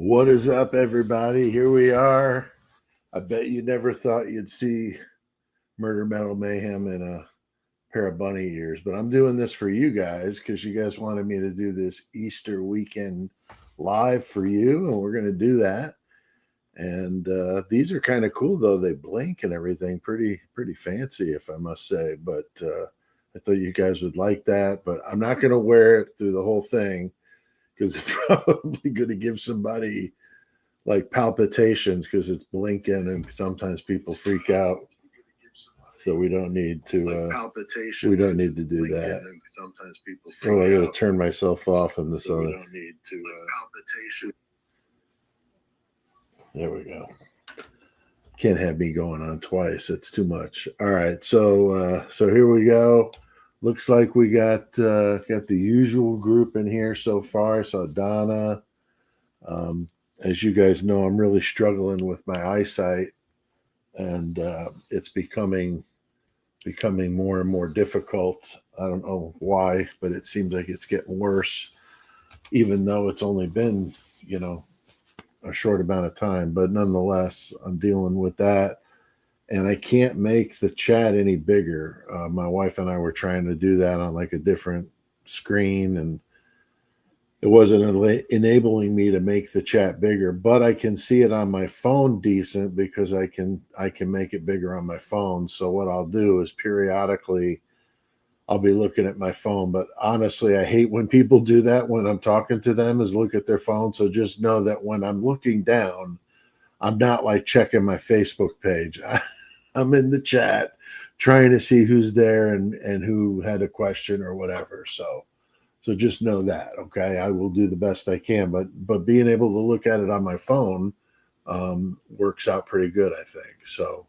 What is up, everybody? Here we are. I bet you never thought you'd see Murder Metal Mayhem in a pair of bunny ears, but I'm doing this for you guys because you guys wanted me to do this Easter weekend live for you, and we're going to do that. And these are kind of cool, though. They blink and everything, pretty fancy, if I must say. But I thought you guys would like that. But I'm not going to wear it through the whole thing because it's probably going to give somebody like palpitations because it's blinking and sometimes people freak out. So we don't need to we don't need to do that. Sometimes people freak out. I gotta turn myself off in this other. We don't need to palpitation. There we go. Can't have me going on twice. It's too much. All right, so here we go. Looks like we got the usual group in here so far. So Donna, as you guys know, I'm really struggling with my eyesight, and it's becoming more and more difficult. I don't know why, but it seems like it's getting worse, even though it's only been, a short amount of time. But nonetheless, I'm dealing with that. And I can't make the chat any bigger. My wife and I were trying to do that on like a different screen, and it wasn't enabling me to make the chat bigger. But I can see it on my phone decent because I can make it bigger on my phone. So what I'll do is periodically I'll be looking at my phone. But honestly, I hate when people do that when I'm talking to them, is look at their phone. So just know that when I'm looking down, I'm not like checking my Facebook page. I'm in the chat trying to see who's there and who had a question or whatever. So just know that, okay? I will do the best I can, but being able to look at it on my phone works out pretty good, I think. So,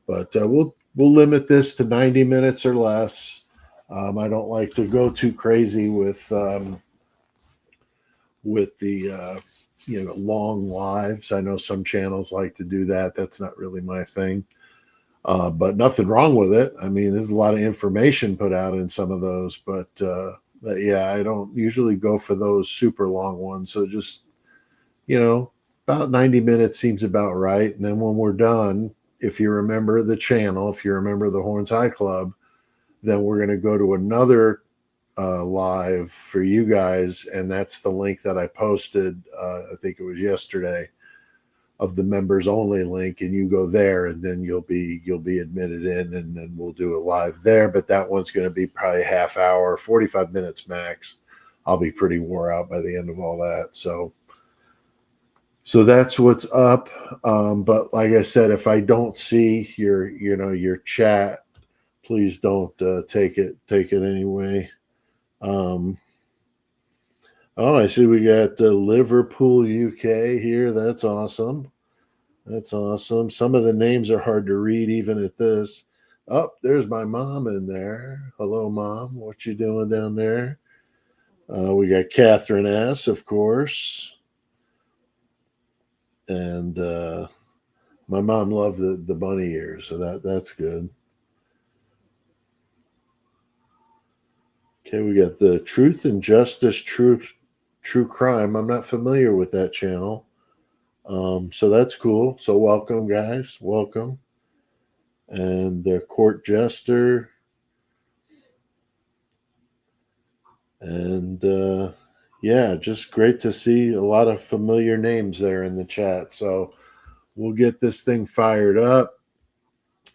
but we'll limit this to 90 minutes or less. I don't like to go too crazy with the long lives. I know some channels like to do that. That's not really my thing. But nothing wrong with it. I mean, there's a lot of information put out in some of those, but yeah, I don't usually go for those super long ones. So just, about 90 minutes seems about right. And then when we're done, if you remember the channel, if you remember the Horns High Club, then we're going to go to another live for you guys. And that's the link that I posted, I think it was yesterday, of the members only link, and you go there, and then you'll be admitted in, and then we'll do a live there. But that one's going to be probably half hour, 45 minutes max. I'll be pretty wore out by the end of all that. So that's what's up. But like I said, if I don't see your chat, please don't take it anyway. Oh, I see we got Liverpool, UK here. That's awesome. That's awesome. Some of the names are hard to read even at this. Oh, there's my mom in there. Hello, Mom. What you doing down there? We got Catherine S., of course. And my mom loved the bunny ears, so that's good. Okay, we got the Truth and Justice True Crime. I'm not familiar with that channel. So that's cool. So welcome, guys. Welcome. And the Court Jester. And yeah, just great to see a lot of familiar names there in the chat. So we'll get this thing fired up.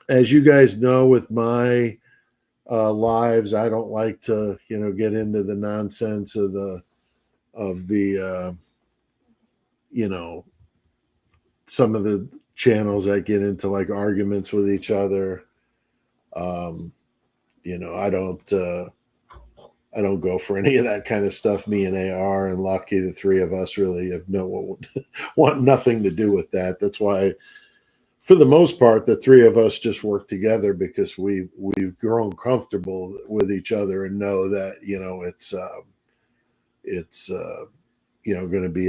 As you guys know, with my lives, I don't like to, get into the nonsense of the some of the channels that get into like arguments with each other. I don't go for any of that kind of stuff. Me and AR and Lucky, the three of us, really have want nothing to do with that. That's why, for the most part, the three of us just work together because we've grown comfortable with each other and know that it's going to be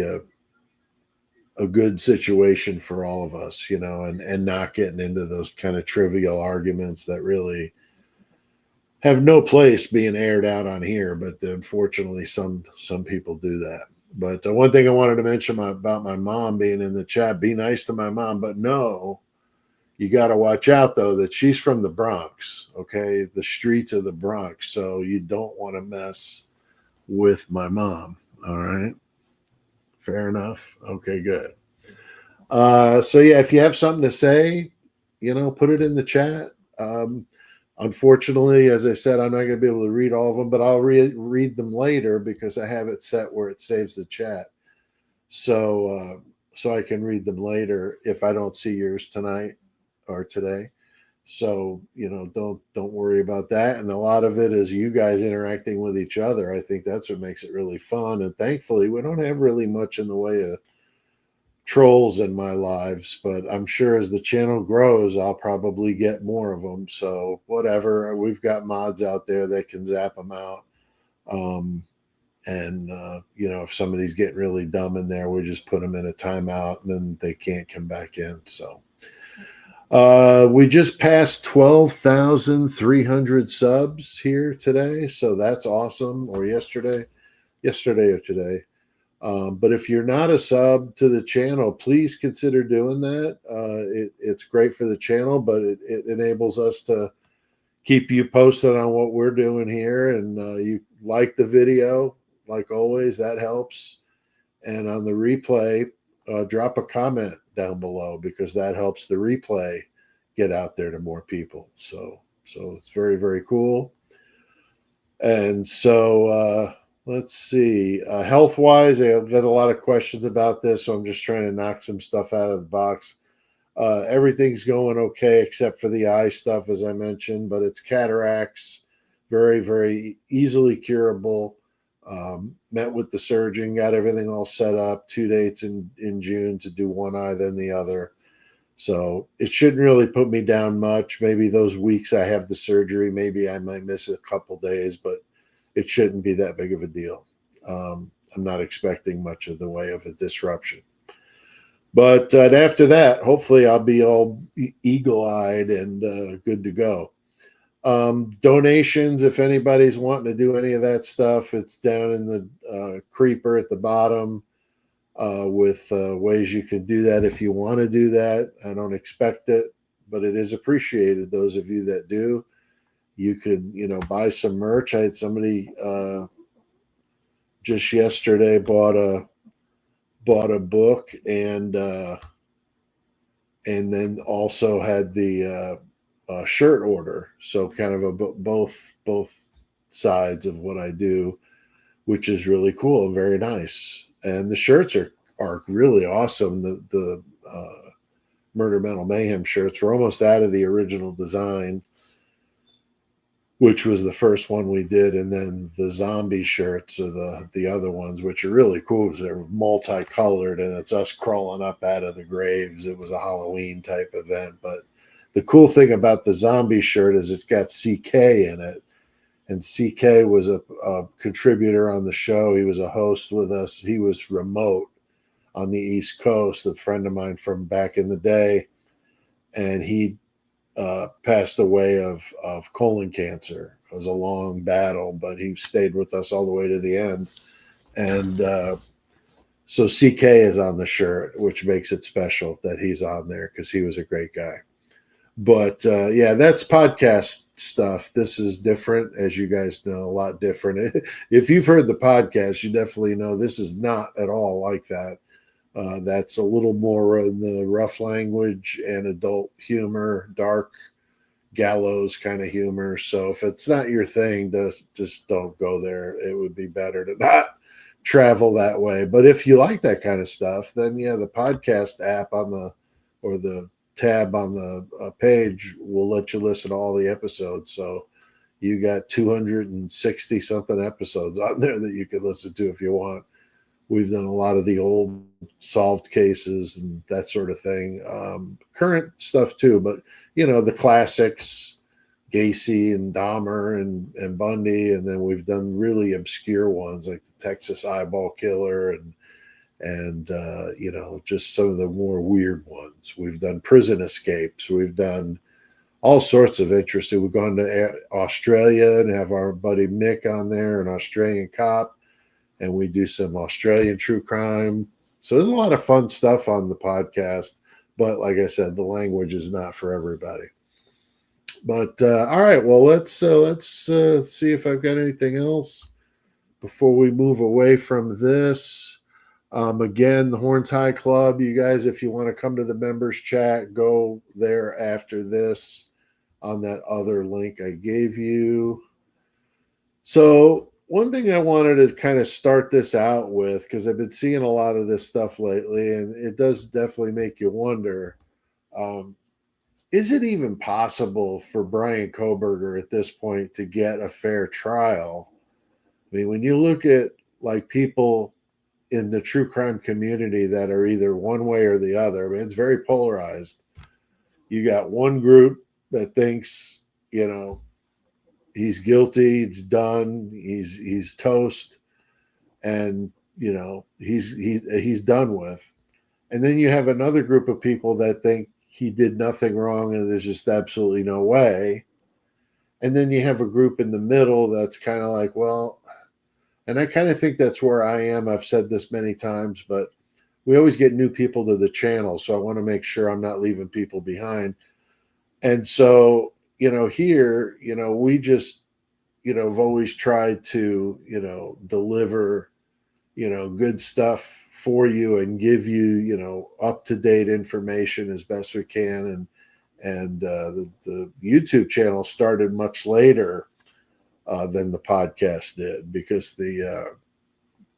a good situation for all of us, and not getting into those kind of trivial arguments that really have no place being aired out on here. But unfortunately, some people do that. But the one thing I wanted to mention about my mom being in the chat, be nice to my mom, but no, you got to watch out though that she's from the Bronx, okay, the streets of the Bronx, so you don't want to mess with my mom. All right, fair enough. Okay, good. So yeah, if you have something to say, put it in the chat. Unfortunately, as I said, I'm not going to be able to read all of them, but I'll read them later because I have it set where it saves the chat. So I can read them later if I don't see yours tonight or today. So don't worry about that. And a lot of it is you guys interacting with each other. I think that's what makes it really fun. And thankfully, we don't have really much in the way of trolls in my lives, but I'm sure as the channel grows, I'll probably get more of them. So whatever, we've got mods out there that can zap them out. If somebody's getting really dumb in there, we just put them in a timeout and then they can't come back in. So we just passed 12,300 subs here today. So that's awesome. Or yesterday or today. But if you're not a sub to the channel, please consider doing that. It's great for the channel, but it enables us to keep you posted on what we're doing here. And you like the video, like always, that helps. And on the replay, drop a comment down below because that helps the replay get out there to more people. So it's very, very cool. And so let's see. Health-wise, I've got a lot of questions about this, so I'm just trying to knock some stuff out of the box. Everything's going okay except for the eye stuff, as I mentioned, but it's cataracts, very, very easily curable. Met with the surgeon, got everything all set up, 2 dates in June to do one eye, then the other. So it shouldn't really put me down much. Maybe those weeks I have the surgery, maybe I might miss a couple days, but it shouldn't be that big of a deal. I'm not expecting much of the way of a disruption. But after that, hopefully I'll be all eagle-eyed and good to go. Donations, if anybody's wanting to do any of that stuff, it's down in the creeper at the bottom with ways you can do that if you want to do that. I don't expect it, but it is appreciated, those of you that do. You could, buy some merch. I had somebody just yesterday bought a book and then also had the shirt order. So kind of both sides of what I do, which is really cool and very nice. And the shirts are really awesome. The Murder Metal Mayhem shirts were almost out of the original design, which was the first one we did, and then the zombie shirts are the other ones, which are really cool because they're multicolored and it's us crawling up out of the graves. It was a Halloween type event, but the cool thing about the zombie shirt is it's got CK in it, and CK was a contributor on the show. He was a host with us. He was remote on the East Coast, a friend of mine from back in the day, and he passed away of colon cancer. It was a long battle, but he stayed with us all the way to the end. And so CK is on the shirt, which makes it special that he's on there because he was a great guy. But yeah, that's podcast stuff. This is different, as you guys know, a lot different. If you've heard the podcast, you definitely know this is not at all like that. That's a little more in the rough language and adult humor, dark gallows kind of humor. So if it's not your thing, just don't go there. It would be better to not travel that way. But if you like that kind of stuff, then yeah, the podcast app or the tab on the page will let you listen to all the episodes. So you got 260 something episodes on there that you can listen to if you want. We've done a lot of the old solved cases and that sort of thing. Current stuff too, but the classics, Gacy and Dahmer and Bundy, and then we've done really obscure ones like the Texas Eyeball Killer and just some of the more weird ones. We've done prison escapes. We've done all sorts of interesting. We've gone to Australia and have our buddy Mick on there, an Australian cop. and we do some Australian true crime. So there's a lot of fun stuff on the podcast. But like I said, the language is not for everybody. But all right, well, let's see if I've got anything else before we move away from this. Again, the Horns High Club, you guys, if you want to come to the members chat, go there after this on that other link I gave you. So, one thing I wanted to kind of start this out with, because I've been seeing a lot of this stuff lately, and it does definitely make you wonder, is it even possible for Brian Koberger at this point to get a fair trial? I mean, when you look at like people in the true crime community that are either one way or the other, I mean, it's very polarized. You got one group that thinks, he's guilty, it's done, he's toast, and he's done with. And then you have another group of people that think he did nothing wrong and there's just absolutely no way. And then you have a group in the middle that's kind of like, well, and I kind of think that's where I am. I've said this many times, but we always get new people to the channel. So I want to make sure I'm not leaving people behind. And so, here, we just, have always tried to, deliver, good stuff for you and give you, up-to-date information as best we can. And the YouTube channel started much later than the podcast did, because the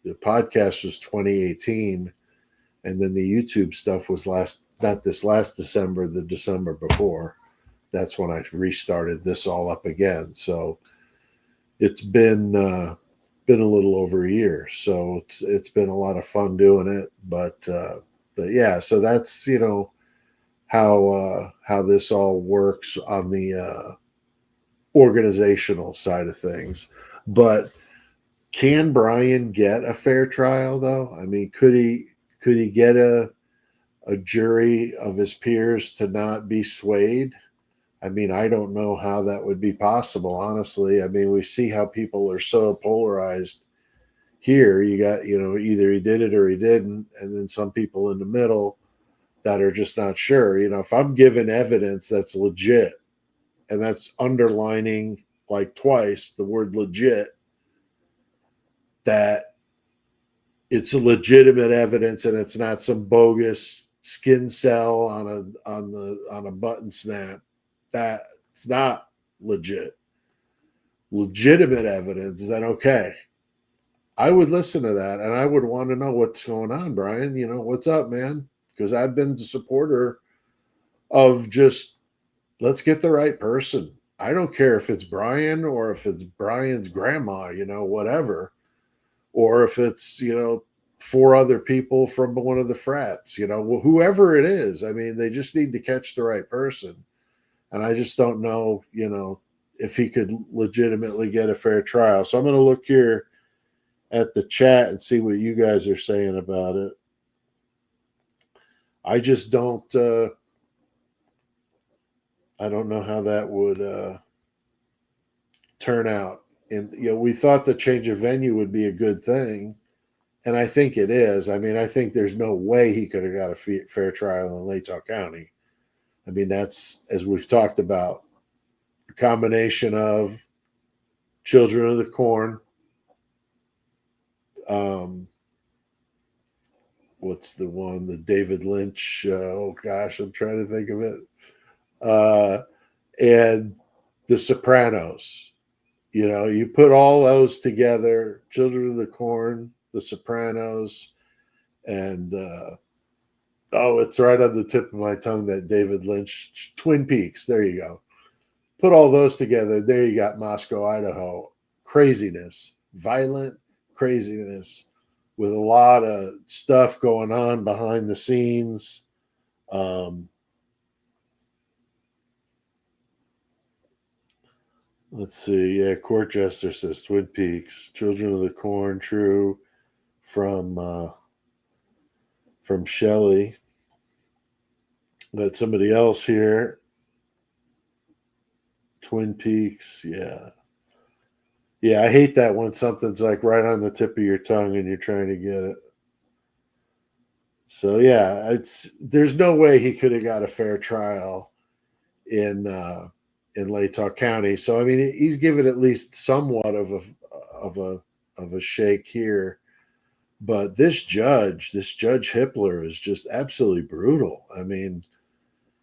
podcast was 2018, and then the YouTube stuff was not this last December, the December before. That's when I restarted this all up again. So it's been a little over a year. So it's been a lot of fun doing it. But yeah, so that's how this all works on the organizational side of things. But can Brian get a fair trial, though? I mean, could he get a jury of his peers to not be swayed? I mean, I don't know how that would be possible, honestly. I mean, we see how people are so polarized here. You got, either he did it or he didn't, and then some people in the middle that are just not sure. If I'm given evidence that's legit, and that's underlining like twice the word legit, that it's a legitimate evidence and it's not some bogus skin cell on a button snap, that's not legitimate evidence, then okay, I would listen to that, and I would want to know what's going on, Brian. What's up, man? Because I've been a supporter of just, let's get the right person. I don't care if it's Brian or if it's Brian's grandma, whatever, or if it's, four other people from one of the frats, whoever it is. I mean, they just need to catch the right person. And I just don't know, if he could legitimately get a fair trial. So I'm going to look here at the chat and see what you guys are saying about it. I just don't, I don't know how that would turn out. And, we thought the change of venue would be a good thing. And I think it is. I mean, I think there's no way he could have got a fair trial in Latah County. I mean, that's, as we've talked about, a combination of Children of the Corn. What's the one? The David Lynch. Oh gosh, I'm trying to think of it. And The Sopranos. You put all those together: Children of the Corn, The Sopranos, and it's right on the tip of my tongue, that David Lynch, Twin Peaks. There you go. Put all those together. There you got Moscow, Idaho. Craziness, violent craziness, with a lot of stuff going on behind the scenes. Let's see. Yeah, Court Jester says Twin Peaks, Children of the Corn, true, from Shelley. Got somebody else here. Twin Peaks, yeah. Yeah, I hate that when something's like right on the tip of your tongue and you're trying to get it. So yeah, it's there's no way he could have got a fair trial in Latah County. So I mean, he's given at least somewhat of a of a shake here. But this Judge Hippler, is just absolutely brutal. I mean,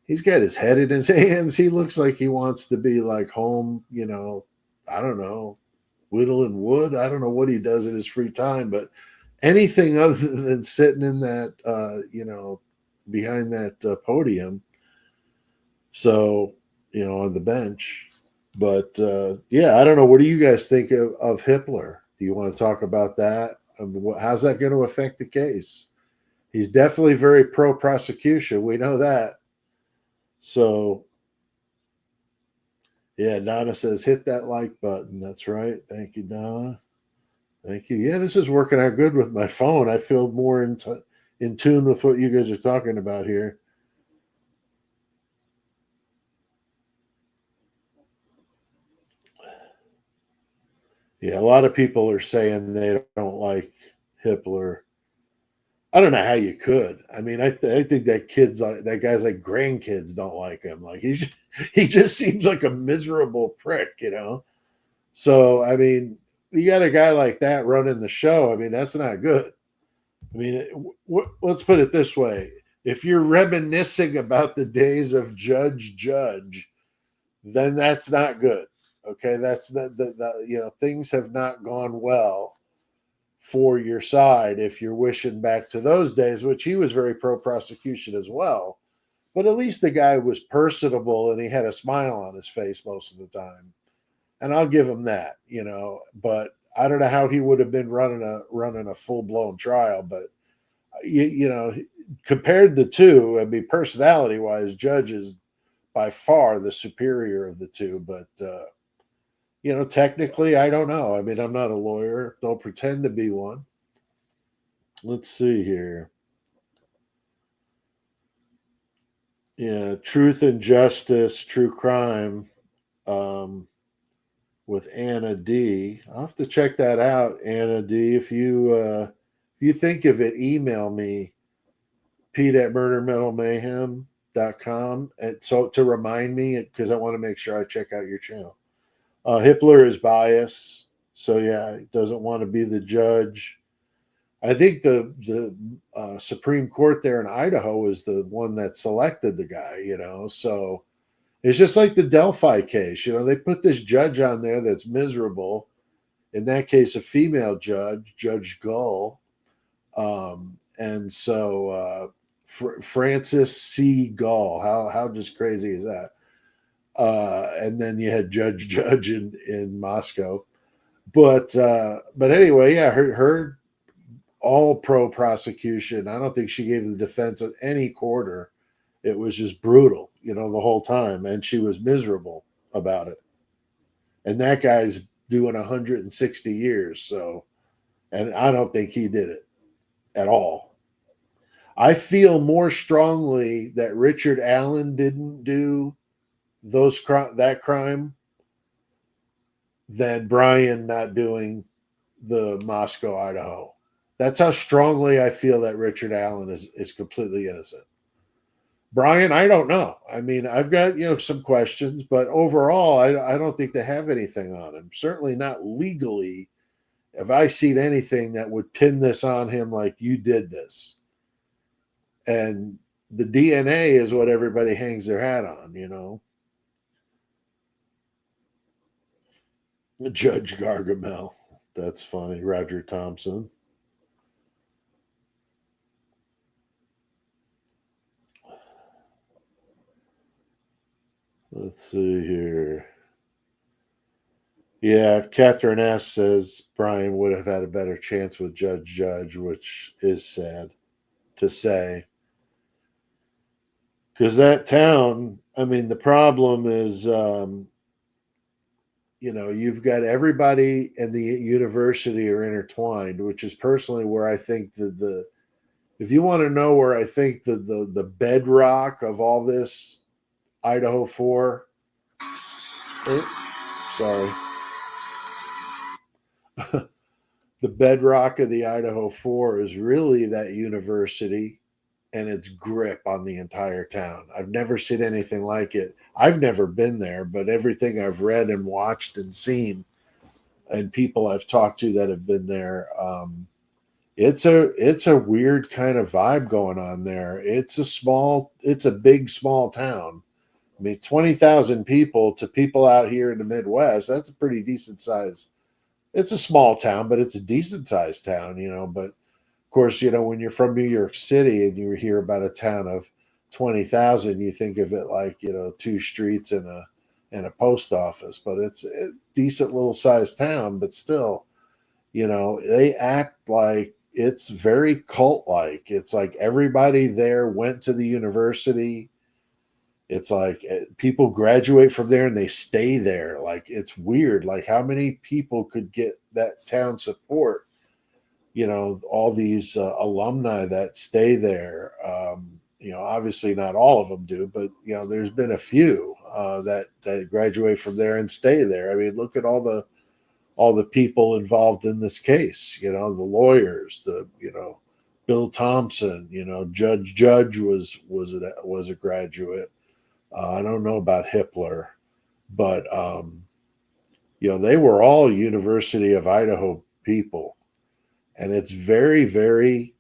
he's got his head in his hands. He looks like he wants to be like home, I don't know, whittling wood. I don't know what he does in his free time, but anything other than sitting in that, behind that podium. So, on the bench. But yeah, I don't know. What do you guys think of Hippler? Do you want to talk about that? I mean, how's that going to affect the case? He's definitely very pro prosecution. We know that. So, yeah, Donna says hit that like button. That's right. Thank you, Donna. Thank you. Yeah, this is working out good with my phone. I feel more in tune with what you guys are talking about here. Yeah, a lot of people are saying they don't like Hitler. I don't know how you could. I mean, I think that guy's like grandkids don't like him. Like he just seems like a miserable prick. So I mean, you got a guy like that running the show. I mean, that's not good. I mean, let's put it this way: if you're reminiscing about the days of Judge, then that's not good. Okay, that's not things have not gone well for your side if you're wishing back to those days, which he was very pro prosecution as well. But at least the guy was personable and he had a smile on his face most of the time, and I'll give him that. But I don't know how he would have been running a full blown trial, but compared the two, I mean, personality wise, Judge is by far the superior of the two. But technically, I don't know. I mean, I'm not a lawyer. Don't pretend to be one. Let's see here. Yeah, Truth and Justice, True Crime, um, with Anna D. I'll have to check that out, Anna D. If you think of it, email me, Pete at murdermetalmayhem.com, and so to remind me, because I want to make sure I check out your channel. Hitler is biased, so yeah, he doesn't want to be the judge. I think the Supreme Court there in Idaho is the one that selected the guy. So it's just like the Delphi case. They put this judge on there that's miserable. In that case, a female judge, Judge Gull. And so Francis C. Gall. How just crazy is that? And then you had Judge in Moscow. But anyway, yeah, her all pro prosecution. I don't think she gave the defense any quarter. It was just brutal, the whole time, and she was miserable about it. And that guy's doing 160 years, so, and I don't think he did it at all. I feel more strongly that Richard Allen didn't do that crime than Brian not doing the Moscow, Idaho. That's how strongly I feel that Richard Allen is completely innocent. Brian, I don't know. I mean, I've got some questions, but overall, I don't think they have anything on him. Certainly not legally. Have I seen anything that would pin this on him like you did this? And the DNA is what everybody hangs their hat on. Judge Gargamel. That's funny. Roger Thompson. Let's see here. Yeah, Catherine S. says Brian would have had a better chance with Judge, which is sad to say. Because that town, I mean, the problem is, you've got everybody and the university are intertwined, which is personally where I think if you want to know where I think the bedrock of all this Idaho 4, sorry. the bedrock of the Idaho 4 is really that university and its grip on the entire town. I've never seen anything like it. I've never been there, but everything I've read and watched and seen, and people I've talked to that have been there, it's a weird kind of vibe going on there. It's a big small town. I mean, 20,000 people to people out here in the Midwest, that's a pretty decent size. It's a small town, but it's a decent sized town, But of course, when you're from New York City and you hear about a town of 20,000, you think of it like, two streets and a post office. But it's a decent little sized town, but still, they act like it's very cult like. It's like everybody there went to the university. It's like people graduate from there and they stay there. Like it's weird. Like how many people could get that town support? All these alumni that stay there. Obviously not all of them do, but there's been a few that graduate from there and stay there. I mean, look at all the people involved in this case. The lawyers, Bill Thompson. Judge was a graduate. I don't know about Hippler, but they were all University of Idaho people, and it's very, very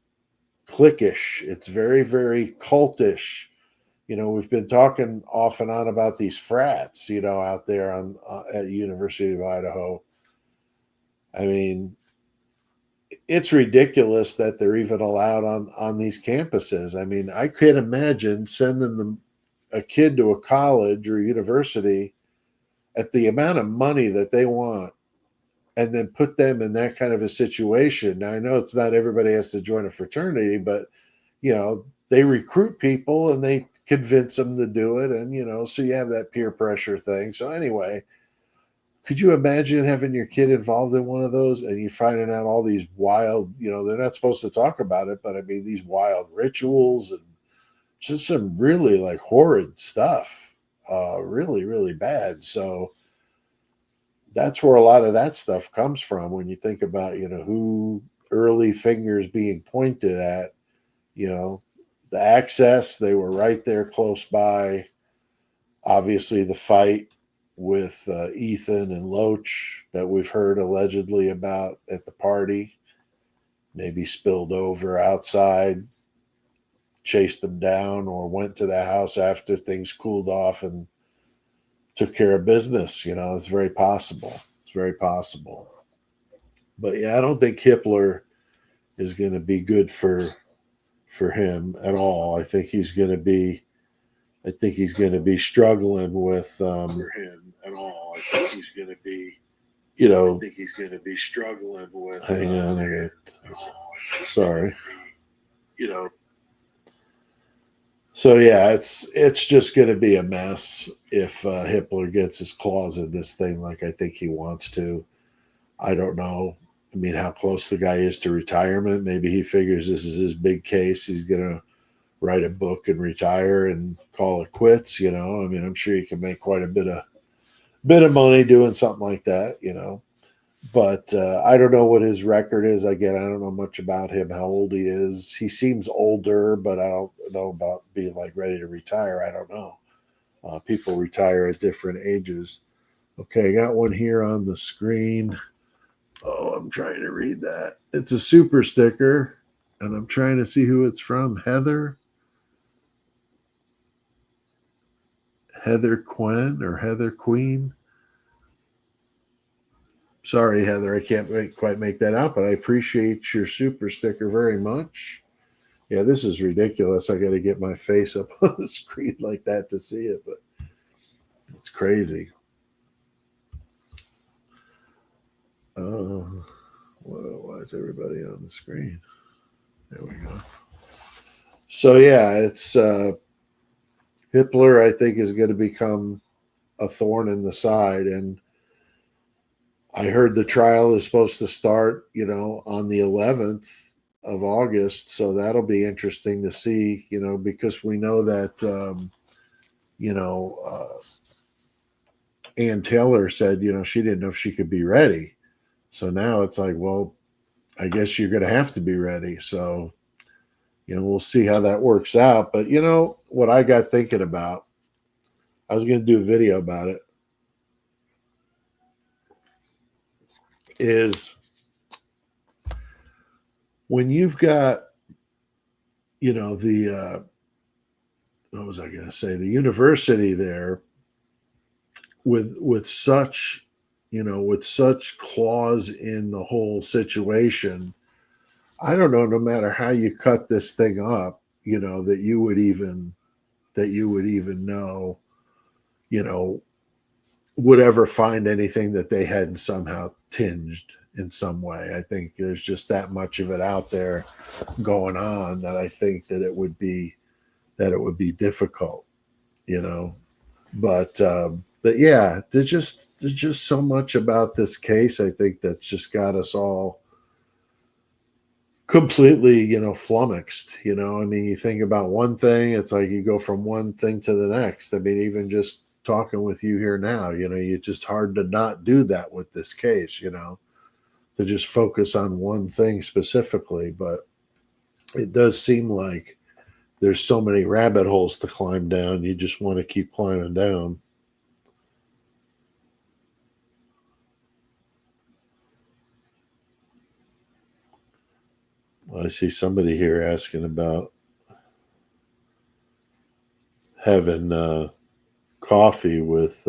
cliquish. It's very, very cultish. We've been talking off and on about these frats, out there at University of Idaho. I mean, it's ridiculous that they're even allowed on these campuses. I mean, I can't imagine sending a kid to a college or university at the amount of money that they want and then put them in that kind of a situation. Now, I know it's not everybody has to join a fraternity, but, they recruit people and they convince them to do it. And, so you have that peer pressure thing. So anyway, could you imagine having your kid involved in one of those and you finding out all these wild, they're not supposed to talk about it, but I mean, these wild rituals and just some really like horrid stuff, really, really bad. So that's where a lot of that stuff comes from when you think about, who early fingers being pointed at, the access, they were right there close by. Obviously, the fight with Ethan and Loach that we've heard allegedly about at the party, maybe spilled over outside, chased them down, or went to the house after things cooled off and took care of business. It's very possible. It's very possible. But yeah, I don't think Hippler is going to be good for him at all. I think he's going to be struggling with for him at all. I think he's going to be I think he's going to be struggling with hang on, sorry. So yeah, it's just going to be a mess if Hippler gets his claws in this thing like I think he wants to. I don't know. I mean, how close the guy is to retirement. Maybe he figures this is his big case. He's going to write a book and retire and call it quits. I mean, I'm sure he can make quite a bit of money doing something like that. But I don't know what his record is. Again, I don't know much about him, how old he is. He seems older, but I don't know about being like ready to retire. I don't know. People retire at different ages. Okay, I got one here on the screen. Oh, I'm trying to read that. It's a super sticker, and I'm trying to see who it's from. Heather Quinn or Heather Queen. Sorry, Heather, I can't quite make that out, but I appreciate your super sticker very much. Yeah, this is ridiculous. I got to get my face up on the screen like that to see it, but it's crazy. Why is everybody on the screen? There we go. So yeah, it's Hippler, I think, is going to become a thorn in the side. And I heard the trial is supposed to start, on the 11th of August. So that'll be interesting to see, because we know that, Ann Taylor said, she didn't know if she could be ready. So now it's like, well, I guess you're going to have to be ready. So, we'll see how that works out. But what I got thinking about, I was going to do a video about it, is when you've got, the, what was I going to say, the university there with such, with such clause in the whole situation. I don't know, no matter how you cut this thing up, that you would even know, you know, would ever find anything that they hadn't somehow tinged in some way. I think there's just that much of it out there going on that I think that it would be difficult, you know. But yeah, there's just so much about this case. I think that's just got us all completely, flummoxed. I mean, you think about one thing, it's like you go from one thing to the next. I mean, even just talking with you here now, it's just hard to not do that with this case, to just focus on one thing specifically. But it does seem like there's so many rabbit holes to climb down. You just want to keep climbing down. Well, I see somebody here asking about having coffee with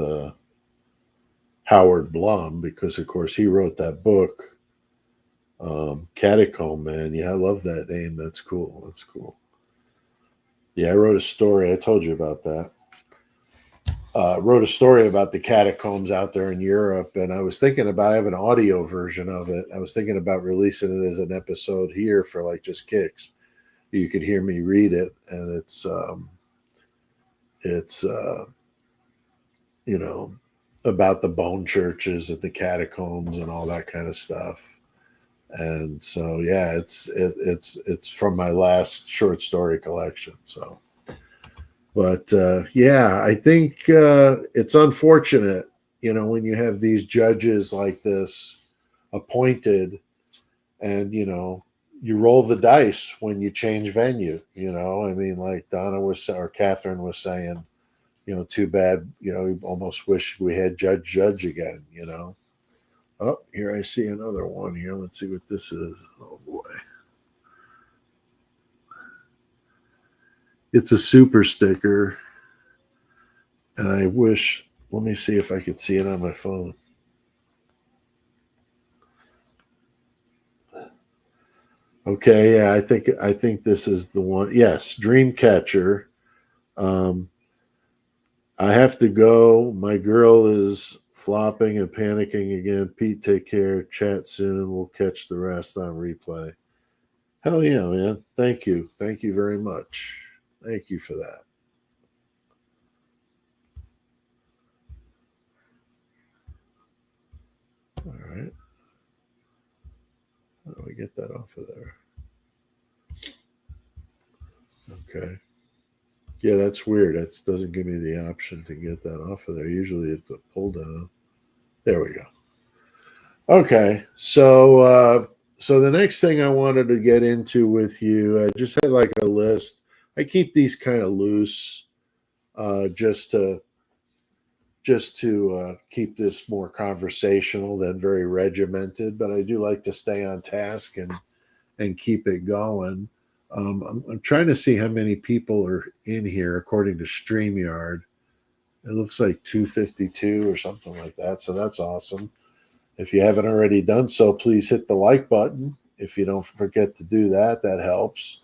Howard Blum, because, of course, he wrote that book, Catacomb Man. Yeah, I love that name. That's cool. That's cool. Yeah, I wrote a story. I told you about that. Wrote a story about the catacombs out there in Europe, and I was thinking about, I have an audio version of it. I was thinking about releasing it as an episode here for like just kicks. You could hear me read it, and it's about the bone churches at the catacombs and all that kind of stuff. And so yeah, it's from my last short story collection. So, but yeah, I think it's unfortunate, when you have these judges like this appointed, and you roll the dice when you change venue. I mean, like Donna was, or Catherine was saying, too bad, we almost wish we had Judge again. Oh, here I see another one here. Let's see what this is. Oh boy. It's a super sticker. And I wish, let me see if I could see it on my phone. Okay, yeah, I think this is the one. Yes, Dreamcatcher. Um, I have to go. My girl is flopping and panicking again. Pete, take care. Chat soon. We'll catch the rest on replay. Hell yeah, man. Thank you. Thank you very much. Thank you for that. All right. How do we get that off of there? Okay. Yeah, that's weird. That doesn't give me the option to get that off of there. Usually it's a pull down. There we go. Okay. So the next thing I wanted to get into with you, I just had like a list. I keep these kind of loose, just to keep this more conversational than very regimented. But I do like to stay on task and keep it going. I'm trying to see how many people are in here according to StreamYard. It looks like 252 or something like that. So that's awesome. If you haven't already done so, please hit the like button. If you don't forget to do that, that helps.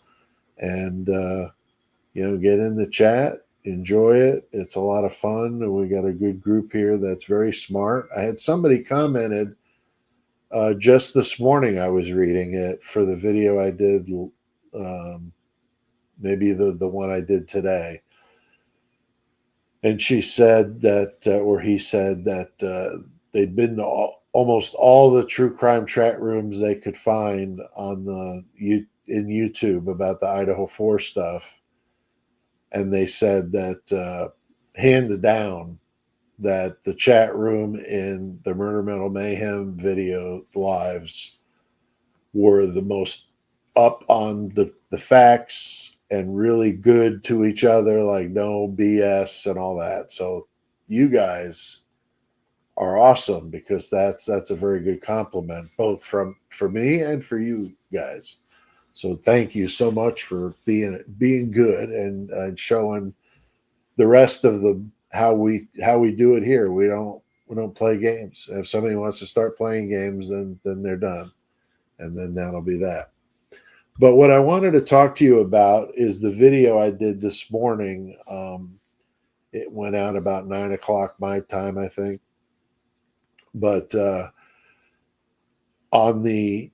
And, get in the chat, enjoy it. It's a lot of fun. We got a good group here that's very smart. I had somebody commented just this morning. I was reading it for the video I did, maybe the one I did today. And she said that, or he said that they'd been to almost all the true crime chat rooms they could find in YouTube about the Idaho 4 stuff. And they said that hands down, that the chat room in the Murder Metal Mayhem video lives were the most up on the facts and really good to each other, like no BS and all that. So you guys are awesome, because that's a very good compliment, both for me and for you guys. So thank you so much for being good and showing the rest of the how we do it here. We don't play games. If somebody wants to start playing games, then they're done, and then that'll be that. But what I wanted to talk to you about is the video I did this morning. It went out about 9 o'clock my time, I think. But on the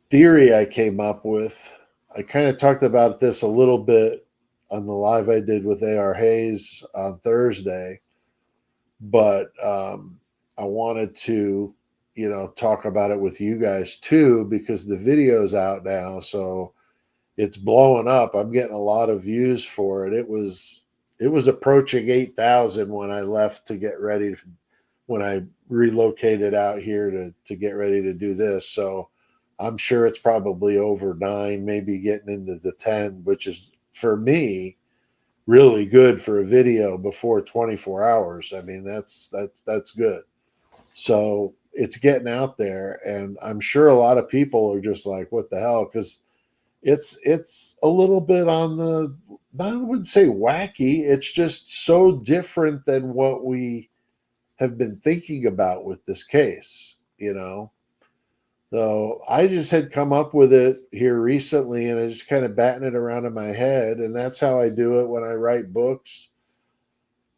theory I came up with, I kind of talked about this a little bit on the live I did with AR Hayes on Thursday, but I wanted to, talk about it with you guys too, because the video's out now, so it's blowing up. I'm getting a lot of views for it. It was approaching 8,000 when I left to get ready when I relocated out here to get ready to do this. So I'm sure it's probably over 9, maybe getting into the 10, which is for me really good for a video before 24 hours. I mean, that's good. So it's getting out there, and I'm sure a lot of people are just like, what the hell? Because it's a little bit on the, I wouldn't say wacky. It's just so different than what we have been thinking about with this case, So I just had come up with it here recently, and I just kind of batting it around in my head, and that's how I do it when I write books.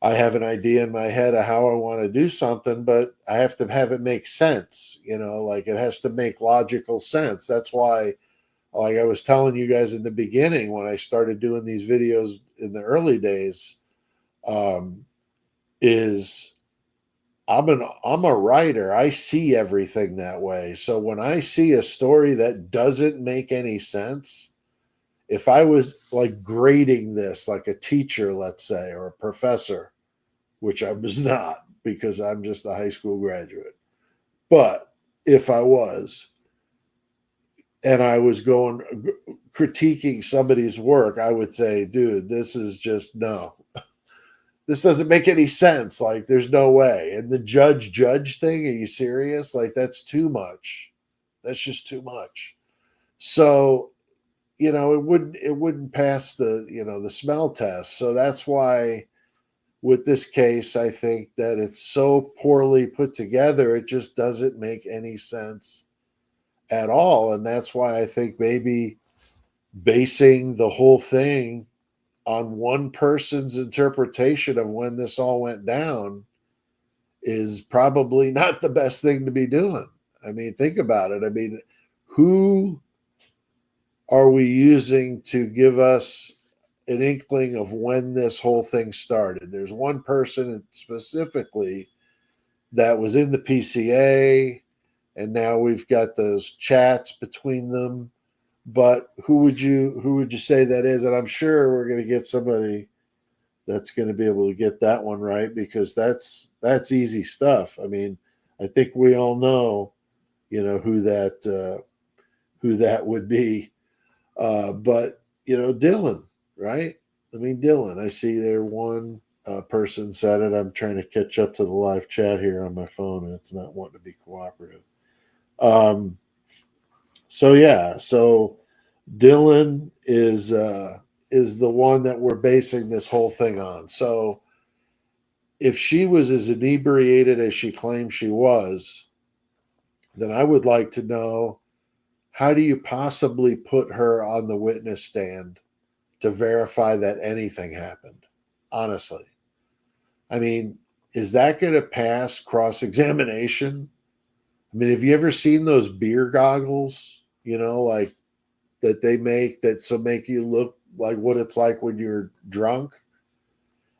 I have an idea in my head of how I want to do something, but I have to have it make sense, like it has to make logical sense. That's why, like I was telling you guys in the beginning, when I started doing these videos in the early days, is I'm a writer. I see everything that way. So when I see a story that doesn't make any sense, if I was like grading this like a teacher, let's say, or a professor, which I was not, because I'm just a high school graduate. But if I was, and I was critiquing somebody's work, I would say, dude, this is just no. This doesn't make any sense. Like, there's no way. And the judge thing, are you serious? Like, that's too much. That's just too much. So, it wouldn't pass the smell test. So that's why with this case, I think that it's so poorly put together, it just doesn't make any sense at all. And that's why I think maybe basing the whole thing on one person's interpretation of when this all went down is probably not the best thing to be doing. I mean, think about it. I mean, who are we using to give us an inkling of when this whole thing started? There's one person specifically that was in the PCA, and now we've got those chats between them. But who would you say that is? And I'm sure we're going to get somebody that's going to be able to get that one right, because that's easy stuff. I mean, I think we all know, who that would be. But Dylan, right? I mean, Dylan. I see there one person said it. I'm trying to catch up to the live chat here on my phone, and it's not wanting to be cooperative. So yeah, so Dylan is the one that we're basing this whole thing on. So if she was as inebriated as she claims she was, then I would like to know, how do you possibly put her on the witness stand to verify that anything happened? Honestly. I mean, is that going to pass cross-examination? I mean, have you ever seen those beer goggles, like that they make make you look like what it's like when you're drunk?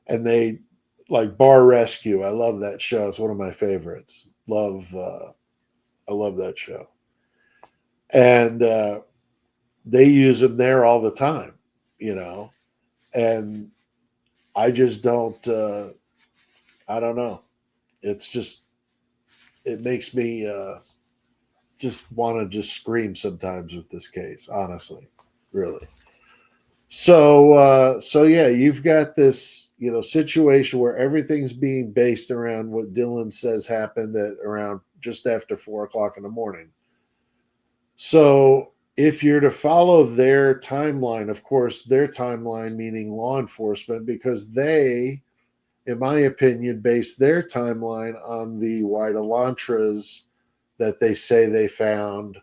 And they, like Bar Rescue. I love that show. It's one of my favorites. I love that show. And they use them there all the time, and I just don't, I don't know. It's just, it makes me just want to just scream sometimes with this case, honestly, really. So yeah, you've got this, situation where everything's being based around what Dylan says happened at around just after 4 o'clock in the morning. So if you're to follow their timeline, of course, their timeline meaning law enforcement, because they, in my opinion, base their timeline on the white Elantras that they say they found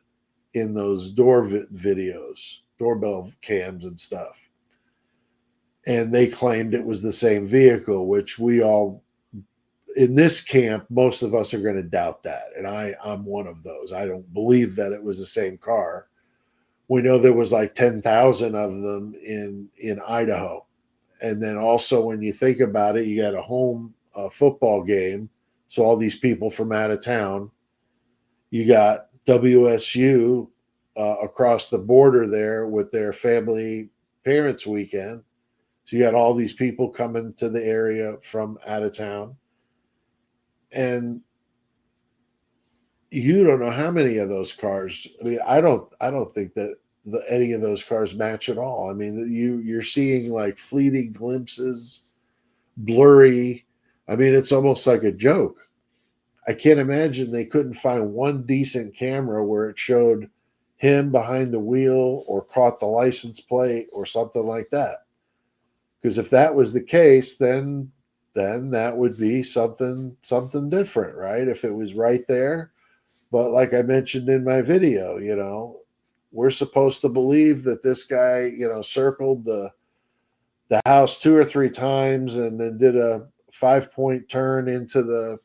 in those videos, doorbell cams and stuff. And they claimed it was the same vehicle, which we all, in this camp, most of us are going to doubt that. And I'm one of those. I don't believe that it was the same car. We know there was like 10,000 of them in Idaho. And then also, when you think about it, you got a home football game. So all these people from out of town, you got WSU across the border there with their family parents weekend. So you got all these people coming to the area from out of town. And you don't know how many of those cars. I mean, I don't think that any of those cars match at all. I mean, you're seeing like fleeting glimpses, blurry. I mean, it's almost like a joke. I can't imagine they couldn't find one decent camera where it showed him behind the wheel or caught the license plate or something like that. Because if that was the case, then that would be something different, right? If it was right there. But like I mentioned in my video, we're supposed to believe that this guy, circled the house 2 or 3 times and then did a 5-point turn into the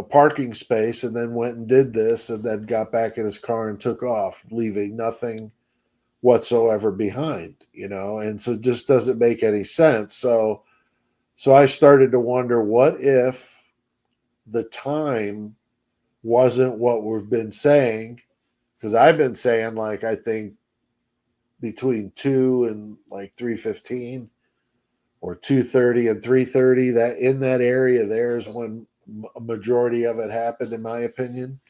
parking space, and then went and did this, and then got back in his car and took off, leaving nothing whatsoever behind, and so it just doesn't make any sense. So I started to wonder, what if the time wasn't what we've been saying? Because I've been saying, like, I think between 2 and like 3:15 or 2:30 and 3:30, that in that area there is when a majority of it happened, in my opinion.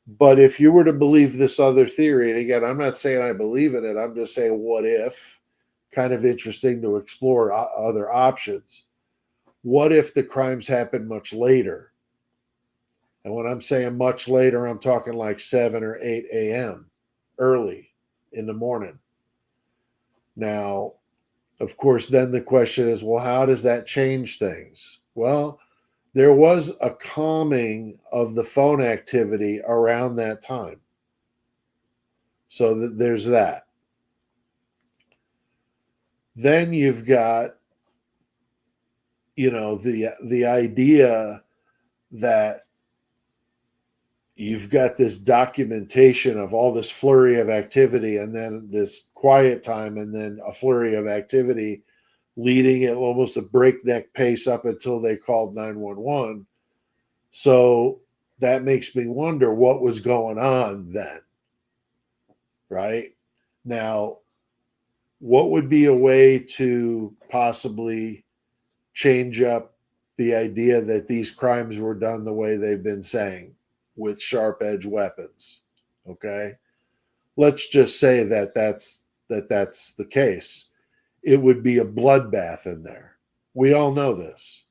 But if you were to believe this other theory, and again, I'm not saying I believe in it, I'm just saying what if, kind of interesting to explore other options. What if the crimes happened much later? And when I'm saying much later, I'm talking like 7 or 8 a.m., early in the morning. Now, of course, then the question is, well, how does that change things? Well, there was a calming of the phone activity around that time. So there's that. Then you've got, the idea that you've got this documentation of all this flurry of activity, and then this quiet time, and then a flurry of activity leading at almost a breakneck pace up until they called 911. So that makes me wonder what was going on then, right? Now, what would be a way to possibly change up the idea that these crimes were done the way they've been saying, with sharp edge weapons? Okay, let's just say that that's the case. It would be a bloodbath in there. We all know this.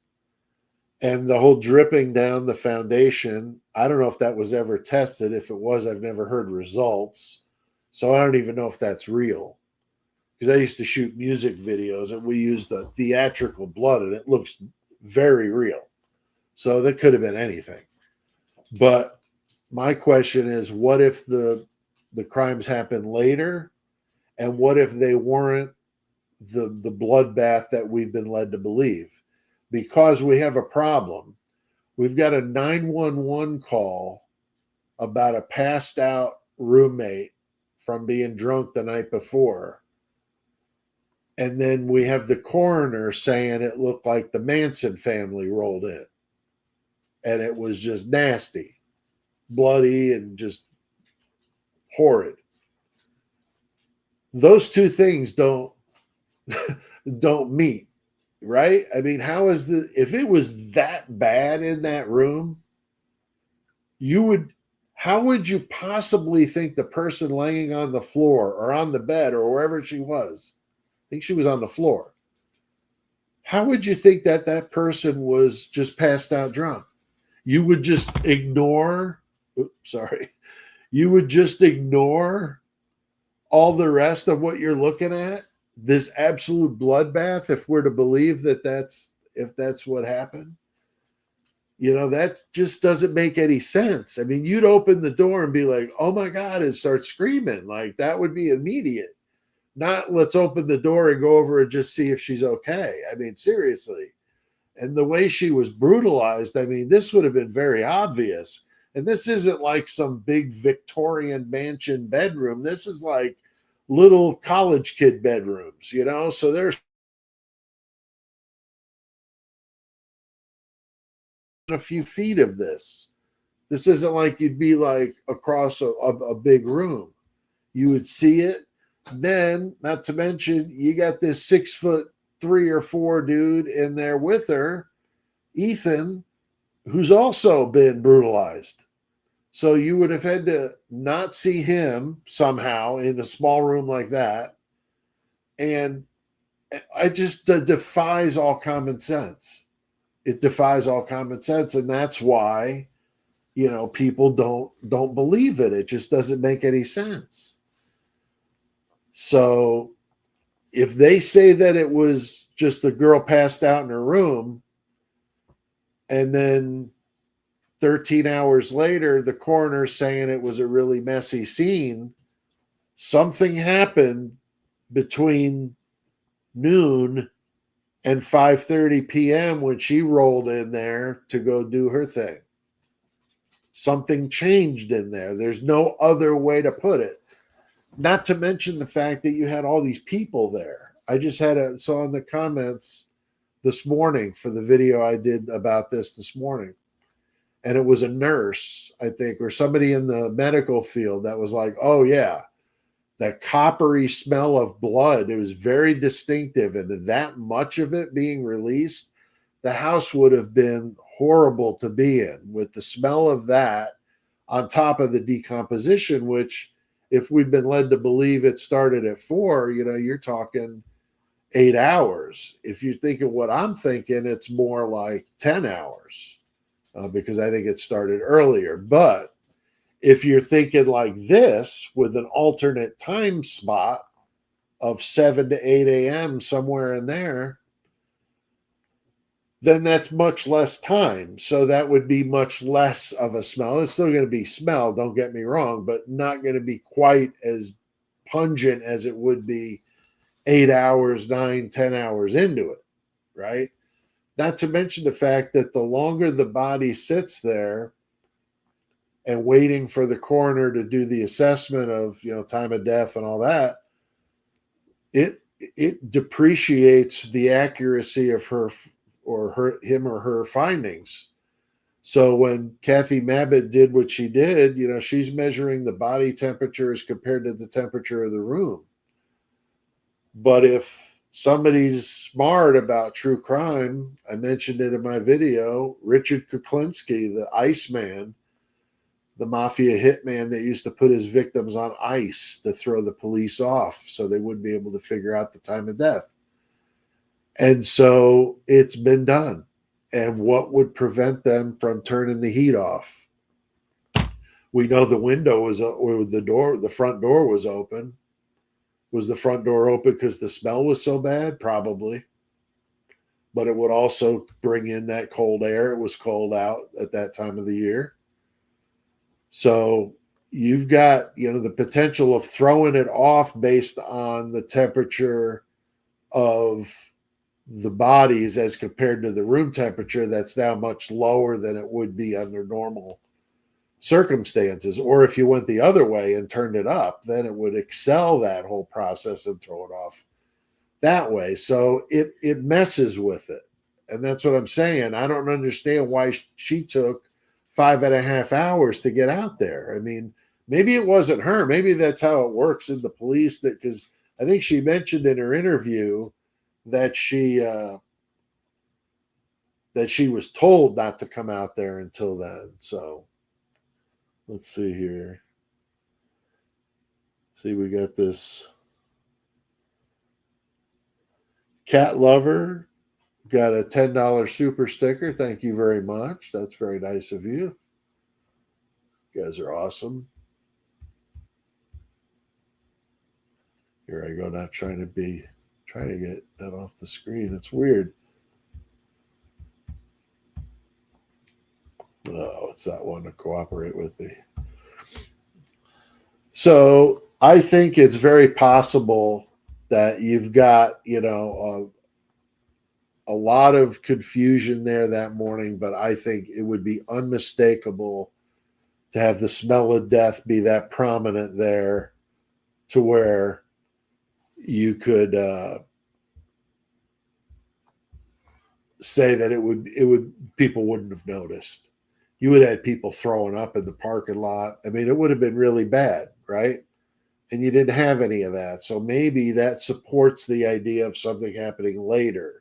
And the whole dripping down the foundation, I don't know if that was ever tested. If it was, I've never heard results. So I don't even know if that's real. Because I used to shoot music videos and we used the theatrical blood, and it looks very real. So that could have been anything. But my question is, what if the crimes happened later? And what if they weren't the bloodbath that we've been led to believe? Because we have a problem. We've got a 911 call about a passed out roommate from being drunk the night before. And then we have the coroner saying it looked like the Manson family rolled in. And it was just nasty, bloody, and just horrid. Those two things don't don't meet, right? I mean, if it was that bad in that room, you would, how would you possibly think the person laying on the floor or on the bed or wherever she was, I think she was on the floor, how would you think that that person was just passed out drunk? You would just ignore, oops, sorry, you would just ignore all the rest of what you're looking at, this absolute bloodbath, if we're to believe that if that's what happened. That just doesn't make any sense. I mean, you'd open the door and be like, oh my God, and start screaming. Like, that would be immediate. Not let's open the door and go over and just see if she's okay. I mean, seriously. And the way she was brutalized, I mean, this would have been very obvious. And this isn't like some big Victorian mansion bedroom. This is like little college kid bedrooms, So there's a few feet of this. This isn't like you'd be like across a big room. You would see it. Then, not to mention, you got this 6'3" or 6'4" dude in there with her, Ethan, who's also been brutalized. So you would have had to not see him somehow in a small room like that. And I just defies all common sense. It defies all common sense. And that's why, people don't believe it. It just doesn't make any sense. So if they say that it was just the girl passed out in her room, and then 13 hours later, the coroner's saying it was a really messy scene, something happened between noon and 5:30 p.m. when she rolled in there to go do her thing. Something changed in there. There's no other way to put it. Not to mention the fact that you had all these people there. I just saw in the comments this morning for the video I did about this morning. And it was a nurse, I think, or somebody in the medical field that was like, oh, yeah, that coppery smell of blood. It was very distinctive. And that much of it being released, the house would have been horrible to be in with the smell of that on top of the decomposition, which, if we've been led to believe it started at 4, you're talking 8 hours. If you think of what I'm thinking, it's more like 10 hours because I think it started earlier. But if you're thinking like this with an alternate time spot of 7 to 8 a.m., somewhere in there, then that's much less time. So that would be much less of a smell. It's still going to be smell, don't get me wrong, but not going to be quite as pungent as it would be 8 hours, 9, 10 hours into it, right? Not to mention the fact that the longer the body sits there and waiting for the coroner to do the assessment of, time of death and all that, it depreciates the accuracy of him or her findings. So when Kathy Mabbitt did what she did, she's measuring the body temperature as compared to the temperature of the room. But if somebody's smart about true crime, I mentioned it in my video, Richard Kuklinski, the Iceman, the mafia hitman that used to put his victims on ice to throw the police off so they wouldn't be able to figure out the time of death. And so it's been done. And what would prevent them from turning the heat off? We know the window was, or the front door was open. Was the front door open because the smell was so bad? Probably. But it would also bring in that cold air. It was cold out at that time of the year. So you've got, the potential of throwing it off based on the temperature of the bodies as compared to the room temperature that's now much lower than it would be under normal circumstances. Or if you went the other way and turned it up, then it would excel that whole process and throw it off that way. So it messes with it. And that's what I'm saying. I don't understand why she took 5.5 hours to get out there. I mean, maybe it wasn't her. Maybe that's how it works in the police, that because I think she mentioned in her interview that she was told not to come out there until then. So let's see here. See, we got this cat lover got a $10 super sticker. Thank you very much. That's very nice of you. You guys are awesome. Here I go, not trying to get that off the screen. It's weird. Oh, it's that one to cooperate with me. So I think it's very possible that you've got, a lot of confusion there that morning, but I think it would be unmistakable to have the smell of death be that prominent there to where you could say that it would people wouldn't have noticed. You would have had people throwing up in the parking lot. I mean, it would have been really bad, right? And you didn't have any of that. So maybe that supports the idea of something happening later.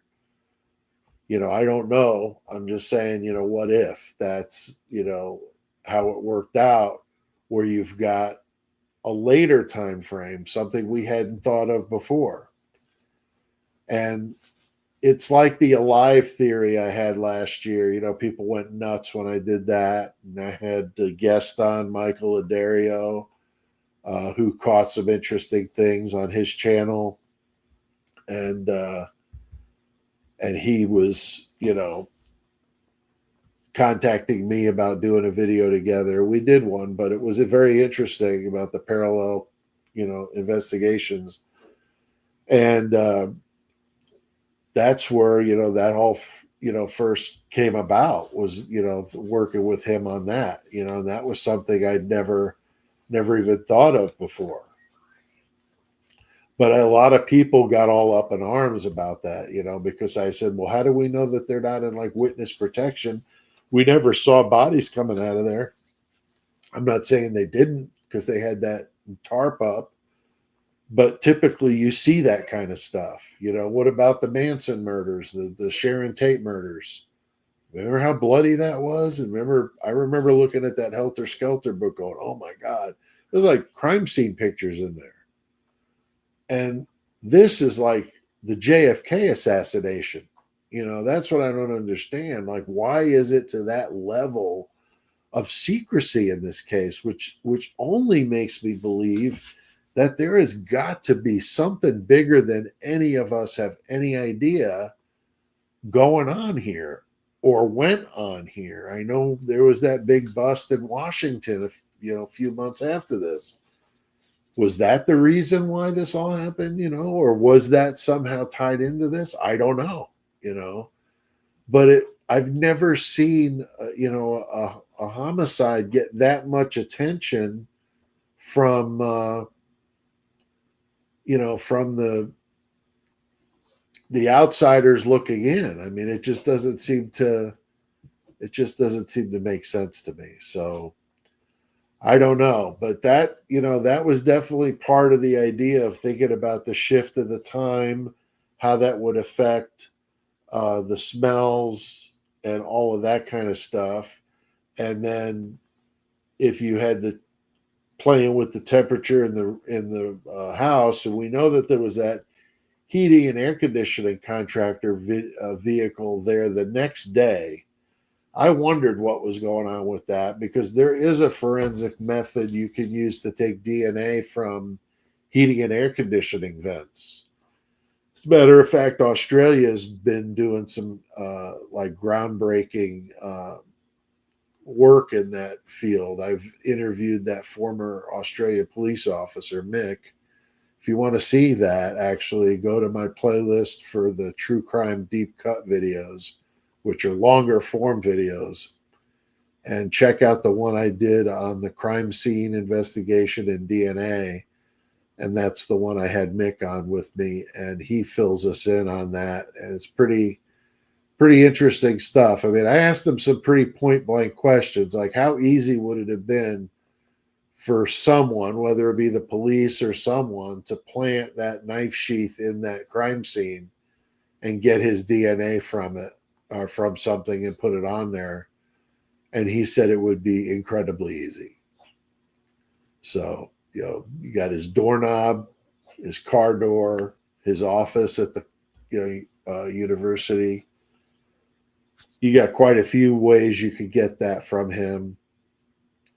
I don't know. I'm just saying, what if that's, how it worked out, where you've got a later time frame, something we hadn't thought of before. And it's like the alive theory I had last year. People went nuts when I did that. And I had a guest on, Michael Adario, who caught some interesting things on his channel. And he was, contacting me about doing a video together. We did one, but it was very interesting about the parallel, investigations. And that's where, that all, first came about was, working with him on that, and that was something I'd never even thought of before. But a lot of people got all up in arms about that, because I said, well, how do we know that they're not in like witness protection? We never saw bodies coming out of there. I'm not saying they didn't because they had that tarp up, but typically you see that kind of stuff. What about the Manson murders, the Sharon Tate murders? Remember how bloody that was? And I remember looking at that Helter Skelter book going, oh my God, there's like crime scene pictures in there. And this is like the JFK assassination. That's what I don't understand. Like, why is it to that level of secrecy in this case, which only makes me believe that there has got to be something bigger than any of us have any idea going on here or went on here. I know there was that big bust in Washington, a few months after this. Was that the reason why this all happened, or was that somehow tied into this? I don't know, but I've never seen, a homicide get that much attention from, from the outsiders looking in. I mean, it just doesn't seem to make sense to me. So I don't know, but that was definitely part of the idea of thinking about the shift of the time, how that would affect the smells and all of that kind of stuff. And then if you had the playing with the temperature in the house, and we know that there was that heating and air conditioning contractor vehicle there the next day. I wondered what was going on with that because there is a forensic method you can use to take DNA from heating and air conditioning vents. As a matter of fact, Australia has been doing some like groundbreaking work in that field. I've interviewed that former Australia police officer, Mick. If you want to see that, actually go to my playlist for the true crime deep cut videos, which are longer form videos, and check out the one I did on the crime scene investigation and DNA. And that's the one I had Mick on with me, and he fills us in on that. And it's pretty interesting stuff. I mean, I asked him some pretty point blank questions, like how easy would it have been for someone, whether it be the police or someone, to plant that knife sheath in that crime scene and get his DNA from it or from something and put it on there. And he said it would be incredibly easy. So, you got his doorknob, his car door, his office at the university. You got quite a few ways you could get that from him.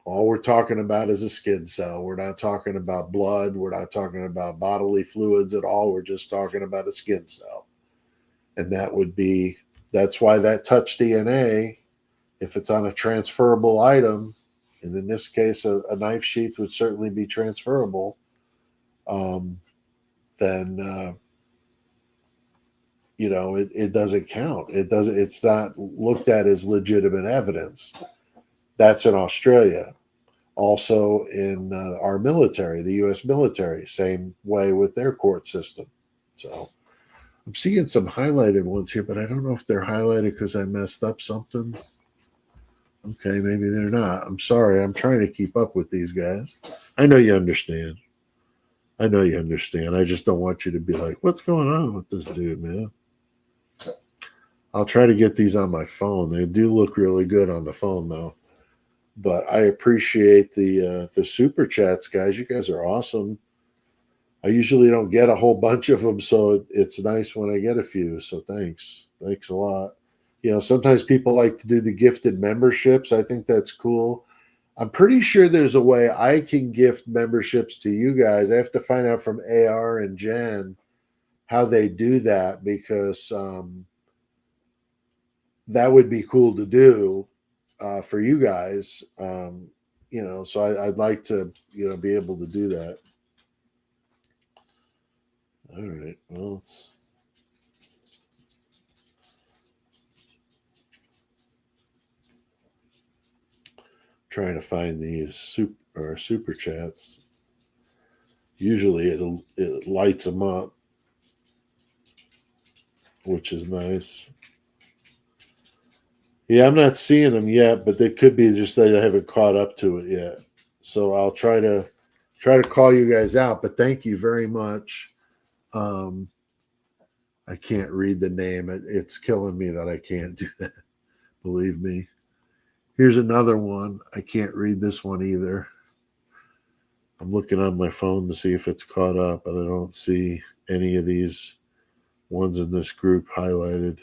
All we're talking about is a skin cell. We're not talking about blood. We're not talking about bodily fluids at all. We're just talking about a skin cell. And that's why that touch DNA, if it's on a transferable item, and in this case, a knife sheath would certainly be transferable, then it doesn't count. It's not looked at as legitimate evidence. That's in Australia. Also in our military, the U.S. military, same way with their court system. So I'm seeing some highlighted ones here, but I don't know if they're highlighted because I messed up something. Okay, maybe they're not. I'm sorry. I'm trying to keep up with these guys. I know you understand. I just don't want you to be like, what's going on with this dude, man? I'll try to get these on my phone. They do look really good on the phone, though. But I appreciate the super chats, guys. You guys are awesome. I usually don't get a whole bunch of them, so it's nice when I get a few. So thanks a lot. Sometimes people like to do the gifted memberships. I think that's cool. I'm pretty sure there's a way I can gift memberships to you guys. I have to find out from AR and Jen how they do that, because that would be cool to do for you guys. So I'd like to, be able to do that. All right. Well, trying to find these super chats. Usually it lights them up, which is nice. Yeah, I'm not seeing them yet, but they could be just that I haven't caught up to it yet. So I'll try to call you guys out. But thank you very much. I can't read the name. It's killing me that I can't do that. Believe me. Here's another one. I can't read this one either. I'm looking on my phone to see if it's caught up, but I don't see any of these ones in this group highlighted,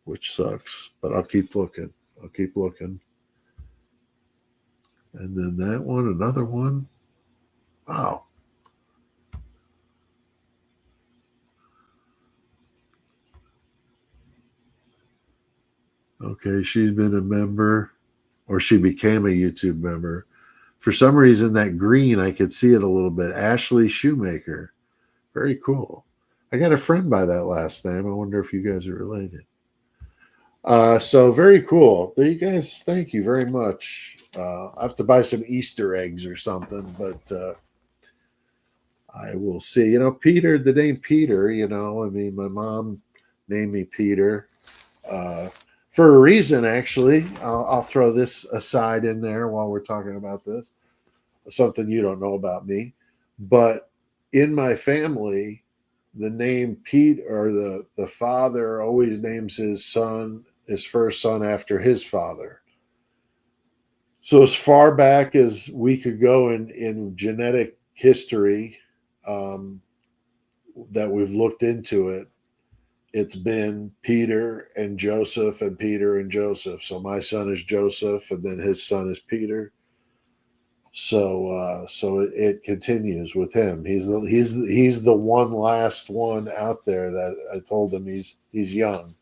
which sucks. But I'll keep looking. And then that one, another one. Wow. Okay, she's been a member, or she became a YouTube member. For some reason, that green, I could see it a little bit. Ashley Shoemaker. Very cool. I got a friend by that last name. I wonder if you guys are related. So very cool. You guys, thank you very much. I have to buy some Easter eggs or something, but I will see. Peter, the name Peter, my mom named me Peter for a reason, actually. I'll throw this aside in there while we're talking about this. Something you don't know about me. But in my family, the name Pete, or the father always names his first son after his father. So as far back as we could go in genetic history, that we've looked into it, it's been Peter and Joseph and Peter and Joseph. So my son is Joseph, and then his son is Peter. So it continues with him. He's the one last one out there that I told him he's young,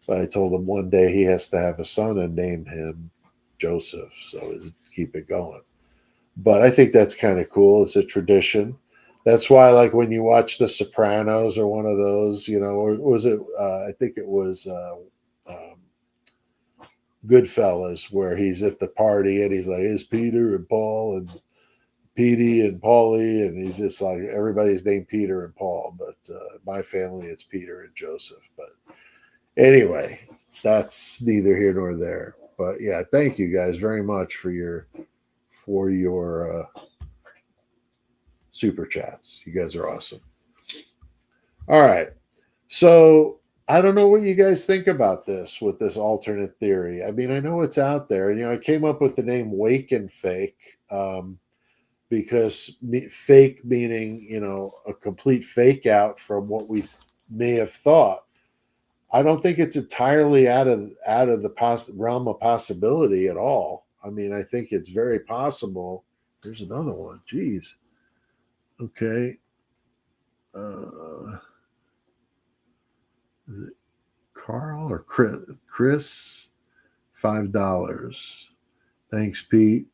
but I told him one day he has to have a son and name him Joseph. So keep it going. But I think that's kind of cool. It's a tradition. That's why, like, when you watch The Sopranos or one of those, or was it? I think it was Goodfellas, where he's at the party and he's like, "It's Peter and Paul and Petey and Paulie," and he's just like, everybody's named Peter and Paul, but my family, it's Peter and Joseph. But anyway, that's neither here nor there. But yeah, thank you guys very much for your super chats. You guys are awesome. All right. So I don't know what you guys think about this with this alternate theory. I mean, I know it's out there. And, I came up with the name Wake and Fake because fake meaning, a complete fake out from what we may have thought. I don't think it's entirely out of the realm of possibility at all. I mean, I think it's very possible. There's another one. Jeez. Okay. Uh, is it Carl or Chris? Chris, $5. Thanks, Pete.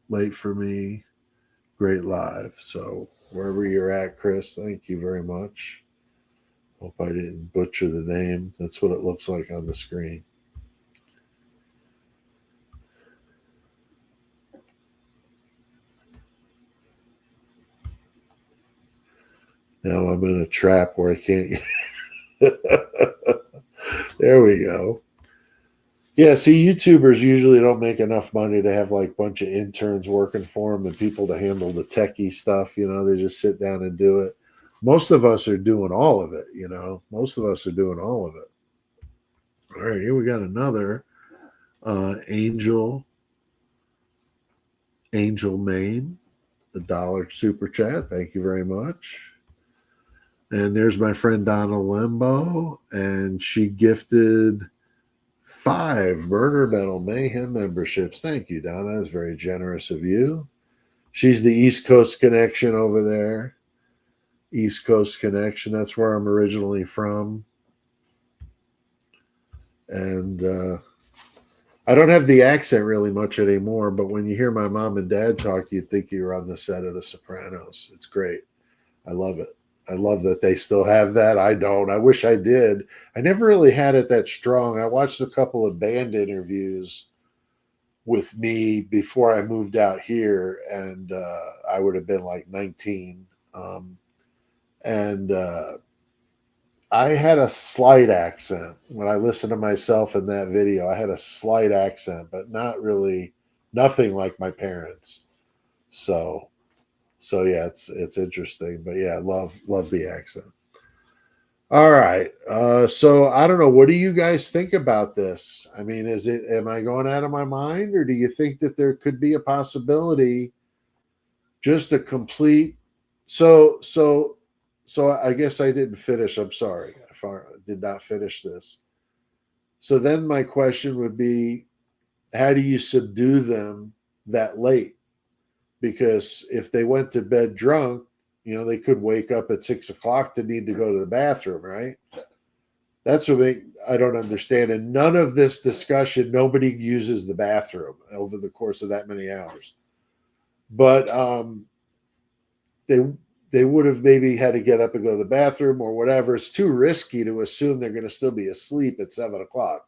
Late for me. Great live. So wherever you're at, Chris, thank you very much. Hope I didn't butcher the name. That's what it looks like on the screen. Now I'm in a trap where I can't. There we go. Yeah, see, YouTubers usually don't make enough money to have like a bunch of interns working for them and people to handle the techie stuff. They just sit down and do it. Most of us are doing all of it. Most of us are doing all of it. All right, here we got another Angel Maine, the dollar super chat. Thank you very much. And there's my friend Donna Limbo, and she gifted 5 Murder Metal Mayhem memberships. Thank you, Donna. It's very generous of you. She's the East Coast connection over there. East Coast connection. That's where I'm originally from. And I don't have the accent really much anymore, but when you hear my mom and dad talk, you'd think you're on the set of The Sopranos. It's great. I love it. I love that they still have that. I don't. I wish I did. I never really had it that strong. I watched a couple of band interviews with me before I moved out here, and I would have been like 19. And I had a slight accent when I listened to myself in that video. I had a slight accent, but not really, nothing like my parents. So yeah, it's interesting, but yeah, love the accent. All right, so I don't know. What do you guys think about this? I mean, am I going out of my mind, or do you think that there could be a possibility, just a complete? So so so I guess I didn't finish. I'm sorry, I did not finish this. So then my question would be, how do you subdue them that late? Because if they went to bed drunk, they could wake up at 6 o'clock to need to go to the bathroom, right? That's what I don't understand. And none of this discussion, nobody uses the bathroom over the course of that many hours. But they they would have maybe had to get up and go to the bathroom or whatever. It's too risky to assume they're going to still be asleep at 7 o'clock.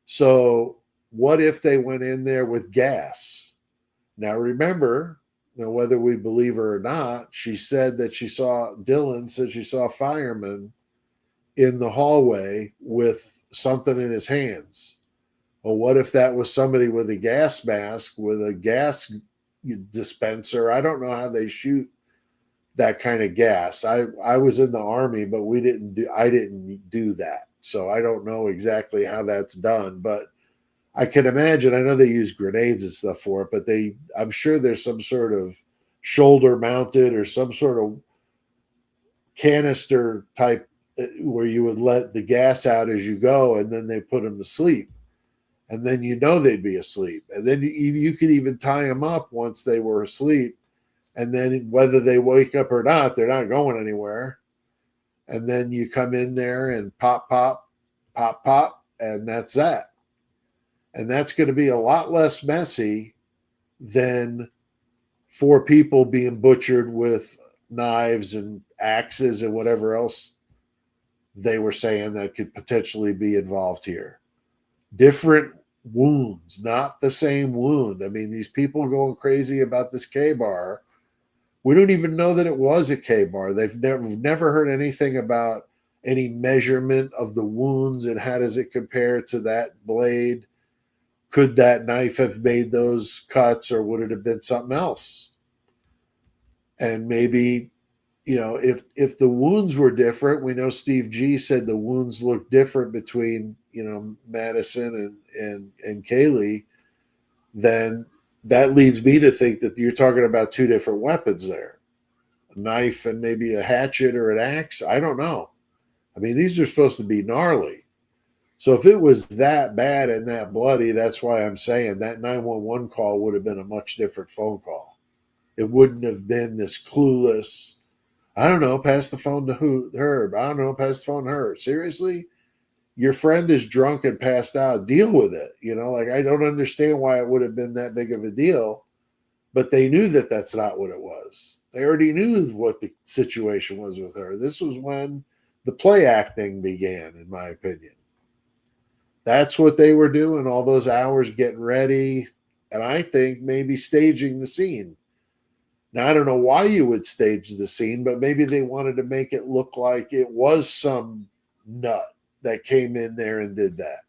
So what if they went in there with gas? Now, remember, whether we believe her or not, she said that Dylan said she saw a fireman in the hallway with something in his hands. Well, what if that was somebody with a gas mask, with a gas dispenser? I don't know how they shoot that kind of gas. I was in the Army, but I didn't do that. So I don't know exactly how that's done, but I can imagine. I know they use grenades and stuff for it, but I'm sure there's some sort of shoulder mounted or some sort of canister type where you would let the gas out as you go, and then they put them to sleep, and then they'd be asleep, and then you could even tie them up once they were asleep, and then whether they wake up or not, they're not going anywhere, and then you come in there and pop pop pop pop, and that's that. And that's going to be a lot less messy than 4 people being butchered with knives and axes and whatever else they were saying that could potentially be involved here. Different wounds, not the same wound. I mean, these people going crazy about this K-bar. We don't even know that it was a K-bar. They've never heard anything about any measurement of the wounds and how does it compare to that blade. Could that knife have made those cuts, or would it have been something else? And maybe if the wounds were different, we know Steve G said the wounds look different between Madison and Kaylee, then that leads me to think that you're talking about two different weapons there, a knife and maybe a hatchet or an axe. I don't know. I mean, these are supposed to be gnarly. So if it was that bad and that bloody, that's why I'm saying that 911 call would have been a much different phone call. It wouldn't have been this clueless, I don't know, pass the phone to Herb. I don't know, pass the phone to her. Seriously? Your friend is drunk and passed out. Deal with it. Like I don't understand why it would have been that big of a deal, but they knew that that's not what it was. They already knew what the situation was with her. This was when the play acting began, in my opinion. That's what they were doing, all those hours getting ready, and I think maybe staging the scene. Now, I don't know why you would stage the scene, but maybe they wanted to make it look like it was some nut that came in there and did that.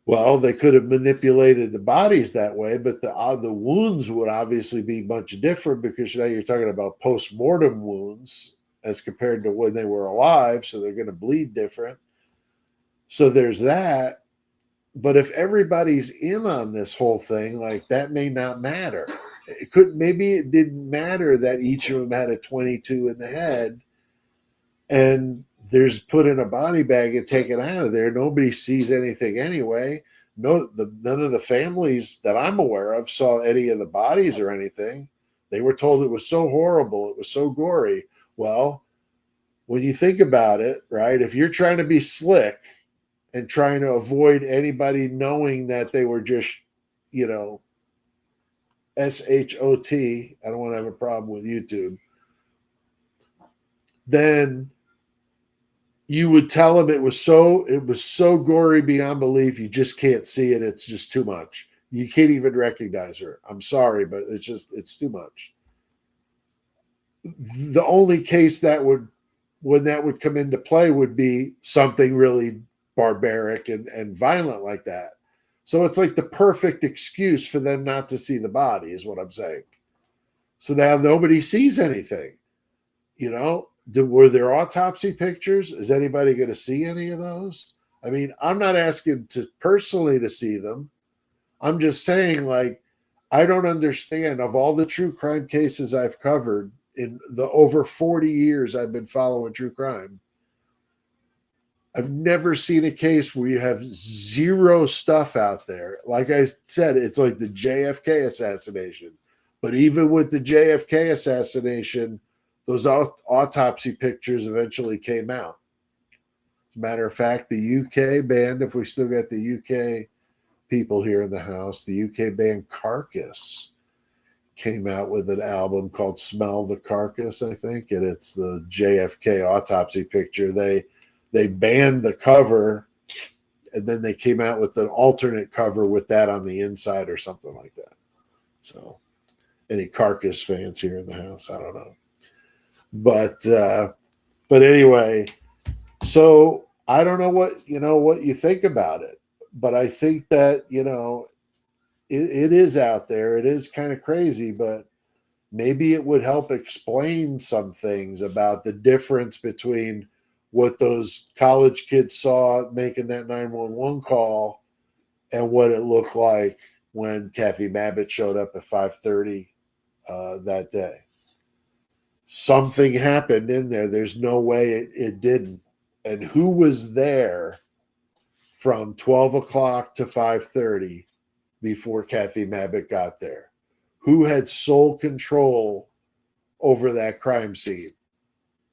Well, they could have manipulated the bodies that way, but the wounds would obviously be much different because now you're talking about post-mortem wounds as compared to when they were alive, so they're going to bleed different. So there's that. But if everybody's in on this whole thing, like that may not matter. Maybe it didn't matter that each of them had a 22 in the head and there's put in a body bag and taken out of there. Nobody sees anything anyway. None of the families that I'm aware of saw any of the bodies or anything. They were told it was so horrible, it was so gory. Well, when you think about it, right, if you're trying to be slick and trying to avoid anybody knowing that they were just, SHOT, I don't want to have a problem with YouTube, then you would tell them it was so gory beyond belief, you just can't see it. It's just too much. You can't even recognize her. I'm sorry, but it's too much. The only case when that would come into play would be something really barbaric and violent like that. So it's like the perfect excuse for them not to see the body is what I'm saying. So now nobody sees anything. Were there autopsy pictures? Is anybody going to see any of those? I mean, I'm not asking to personally to see them. I'm just saying, like, I don't understand. Of all the true crime cases I've covered in the over 40 years I've been following true crime, I've never seen a case where you have zero stuff out there. Like I said, it's like the JFK assassination. But even with the JFK assassination, those autopsy pictures eventually came out. As a matter of fact, the UK band, if we still got the UK people here in the house, the UK band Carcass came out with an album called Smell the Carcass, I think, and it's the JFK autopsy picture. They banned the cover, and then they came out with an alternate cover with that on the inside or something like that. So, any Carcass fans here in the house? I don't know, but anyway, so I don't know what you think about it, but I think that it is out there. It is kind of crazy, but maybe it would help explain some things about the difference between what those college kids saw making that 911 call and what it looked like when Kathy Babbitt showed up at 5:30 that day. Something happened in there. There's no way it didn't. And who was there from 12 o'clock to 5:30 before Kathy Babbitt got there? Who had sole control over that crime scene?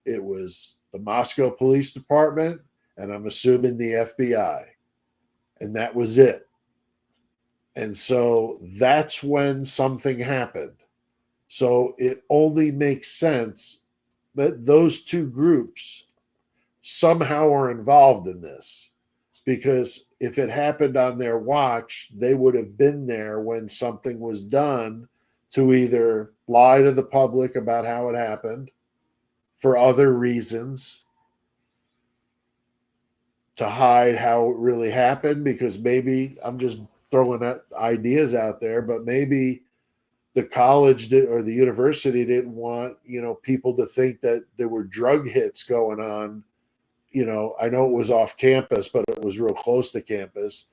It was the Moscow Police Department, and I'm assuming the FBI. And that was it. And so that's when something happened. So it only makes sense that those two groups somehow are involved in this. Because if it happened on their watch, they would have been there when something was done to either lie to the public about how it happened for other reasons, to hide how it really happened, because maybe I'm just throwing ideas out there, but maybe the college did, or the university didn't want, people to think that there were drug hits going on. I know it was off campus, but it was real close to campus.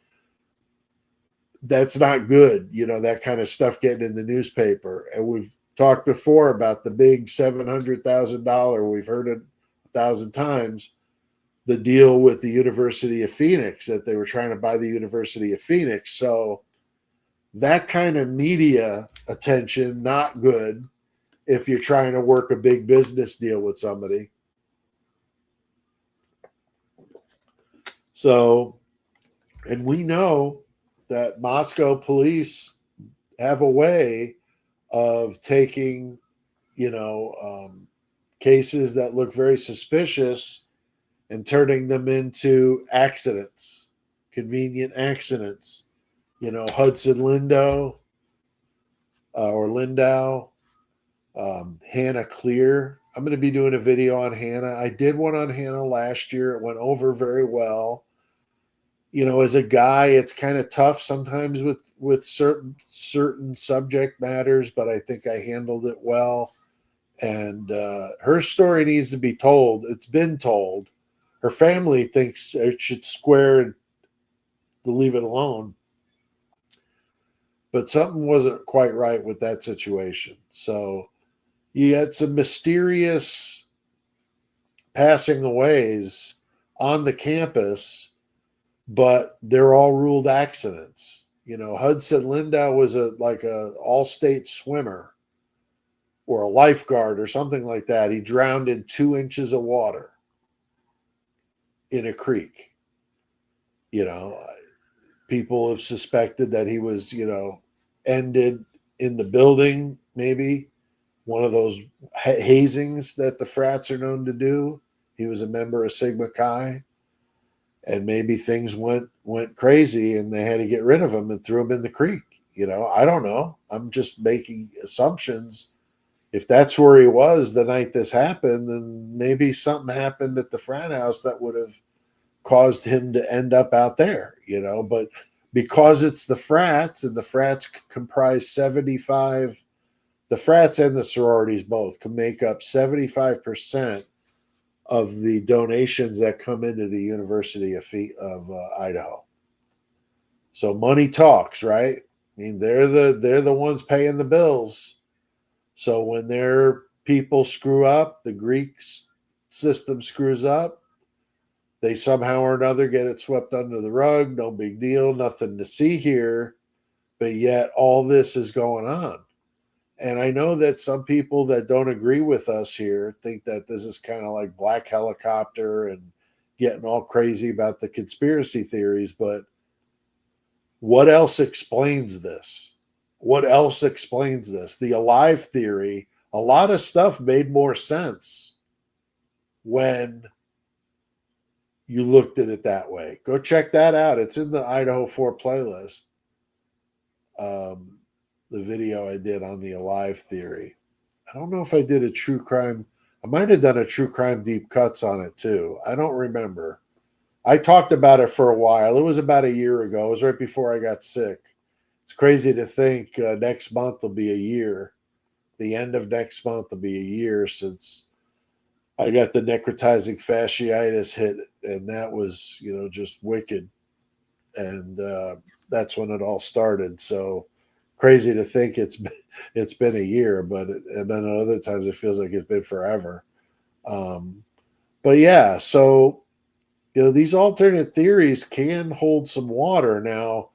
That's not good, that kind of stuff getting in the newspaper. And we've talked before about the big $700,000. We've heard it 1,000 times. The deal with the University of Phoenix, that they were trying to buy the University of Phoenix. So that kind of media attention, not good if you're trying to work a big business deal with somebody. So, and we know that Moscow police have a way of taking, cases that look very suspicious and turning them into accidents, convenient accidents. Hudson Lindo or Lindau, Hannah Clear. I'm going to be doing a video on Hannah. I did one on Hannah last year. It went over very well. As a guy, it's kind of tough sometimes with certain subject matters, but I think I handled it well. And her story needs to be told. It's been told. Her family thinks it should square to leave it alone. But something wasn't quite right with that situation. So you had some mysterious passing aways on the campus, but they're all ruled accidents. Hudson Lindau was like a all-state swimmer or a lifeguard or something like that. He drowned in 2 inches of water in a creek. People have suspected that he was, ended in the building, maybe one of those hazings that the frats are known to do. He was a member of Sigma Chi. And maybe things went crazy and they had to get rid of him and threw him in the creek. I don't know. I'm just making assumptions. If that's where he was the night this happened, then maybe something happened at the frat house that would have caused him to end up out there, But because it's the frats, and the frats comprise 75, the frats and the sororities both can make up 75% of the donations that come into the University of Idaho. So money talks, right? I mean, they're the ones paying the bills. So when their people screw up, the Greek system screws up, they somehow or another get it swept under the rug. No big deal, nothing to see here. But yet all this is going on. And I know that some people that don't agree with us here think that this is kind of like Black Helicopter and getting all crazy about the conspiracy theories. But what else explains this? What else explains this? The alive theory, a lot of stuff made more sense when you looked at it that way. Go check that out. It's in the Idaho 4 playlist. The video I did on the alive theory. I don't know if I did a true crime. I might have done a true crime deep cuts on it too. I don't remember. I talked about it for a while. It was about a year ago. It was right before I got sick. It's crazy to think next month will be a year. The end of next month will be a year since I got the necrotizing fasciitis hit, and that was, just wicked. And that's when it all started. So crazy to think it's been a year, and then at other times it feels like it's been forever. But yeah, so these alternate theories can hold some water. Now,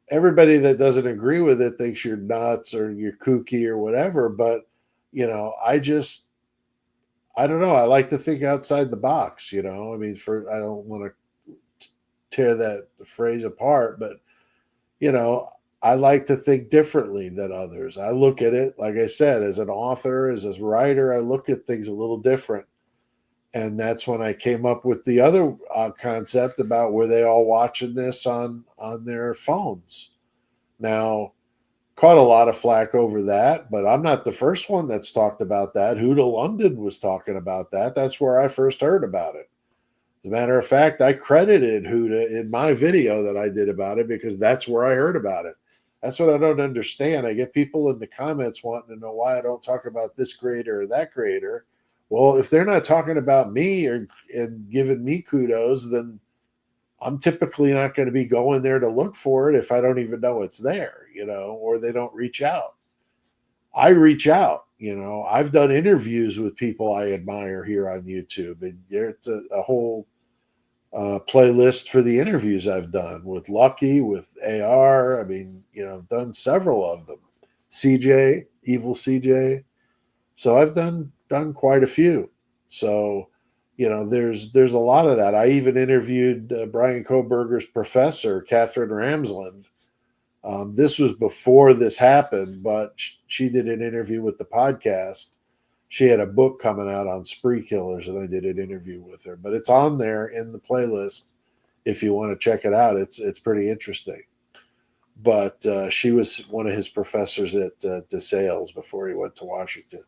everybody that doesn't agree with it thinks you're nuts or you're kooky or whatever. But I don't know. I like to think outside the box. I mean, I don't want to tear that phrase apart, but I like to think differently than others. I look at it, like I said, as an author, as a writer, I look at things a little different. And that's when I came up with the other concept about were they all watching this on their phones. Now, caught a lot of flack over that, but I'm not the first one that's talked about that. Huda London was talking about that. That's where I first heard about it. As a matter of fact, I credited Huda in my video that I did about it because that's where I heard about it. That's what I don't understand. I get people in the comments wanting to know why I don't talk about this creator or that creator. Well, if they're not talking about me or and giving me kudos, then I'm typically not going to be going there to look for it if I don't even know it's there, or they don't reach out. I reach out, I've done interviews with people I admire here on YouTube, and there's a whole playlist for the interviews I've done with Lucky, with AR. I mean, I've done several of them. CJ, Evil CJ. So I've done quite a few. So, there's a lot of that. I even interviewed Brian Koberger's professor, Catherine Ramsland. This was before this happened, but she did an interview with the podcast. She had a book coming out on spree killers, and I did an interview with her. But it's on there in the playlist if you want to check it out. It's pretty interesting. But she was one of his professors at DeSales before he went to Washington.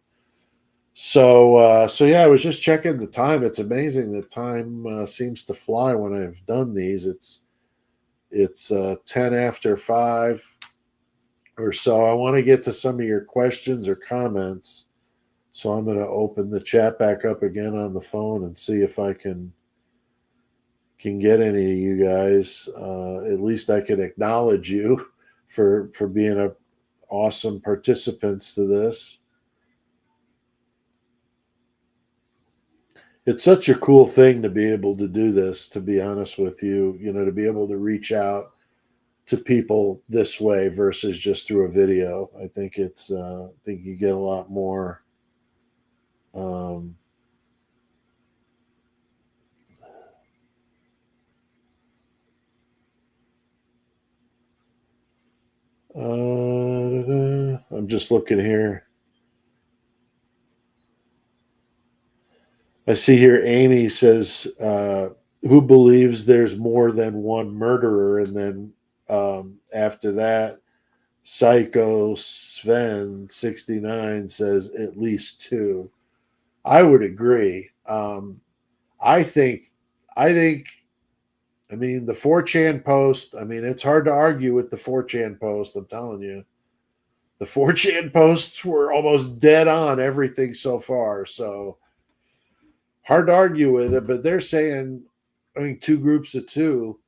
So yeah, I was just checking the time. It's amazing that time seems to fly when I've done these. It's 10 after 5 or so. I want to get to some of your questions or comments. So I'm going to open the chat back up again on the phone and see if I can get any of you guys. At least I can acknowledge you for being awesome participants to this. It's such a cool thing to be able to do this, to be honest with you, to be able to reach out to people this way versus just through a video. I think I think you get a lot more I'm just looking here. I see here Amy says, who believes there's more than one murderer? And then after that, Psycho Sven 69 says at least 2. I would agree. I think, I mean, the 4chan post, I mean, it's hard to argue with the 4chan post. I'm telling you. The 4chan posts were almost dead on everything so far. So hard to argue with it, but they're saying, I think 2 groups of 2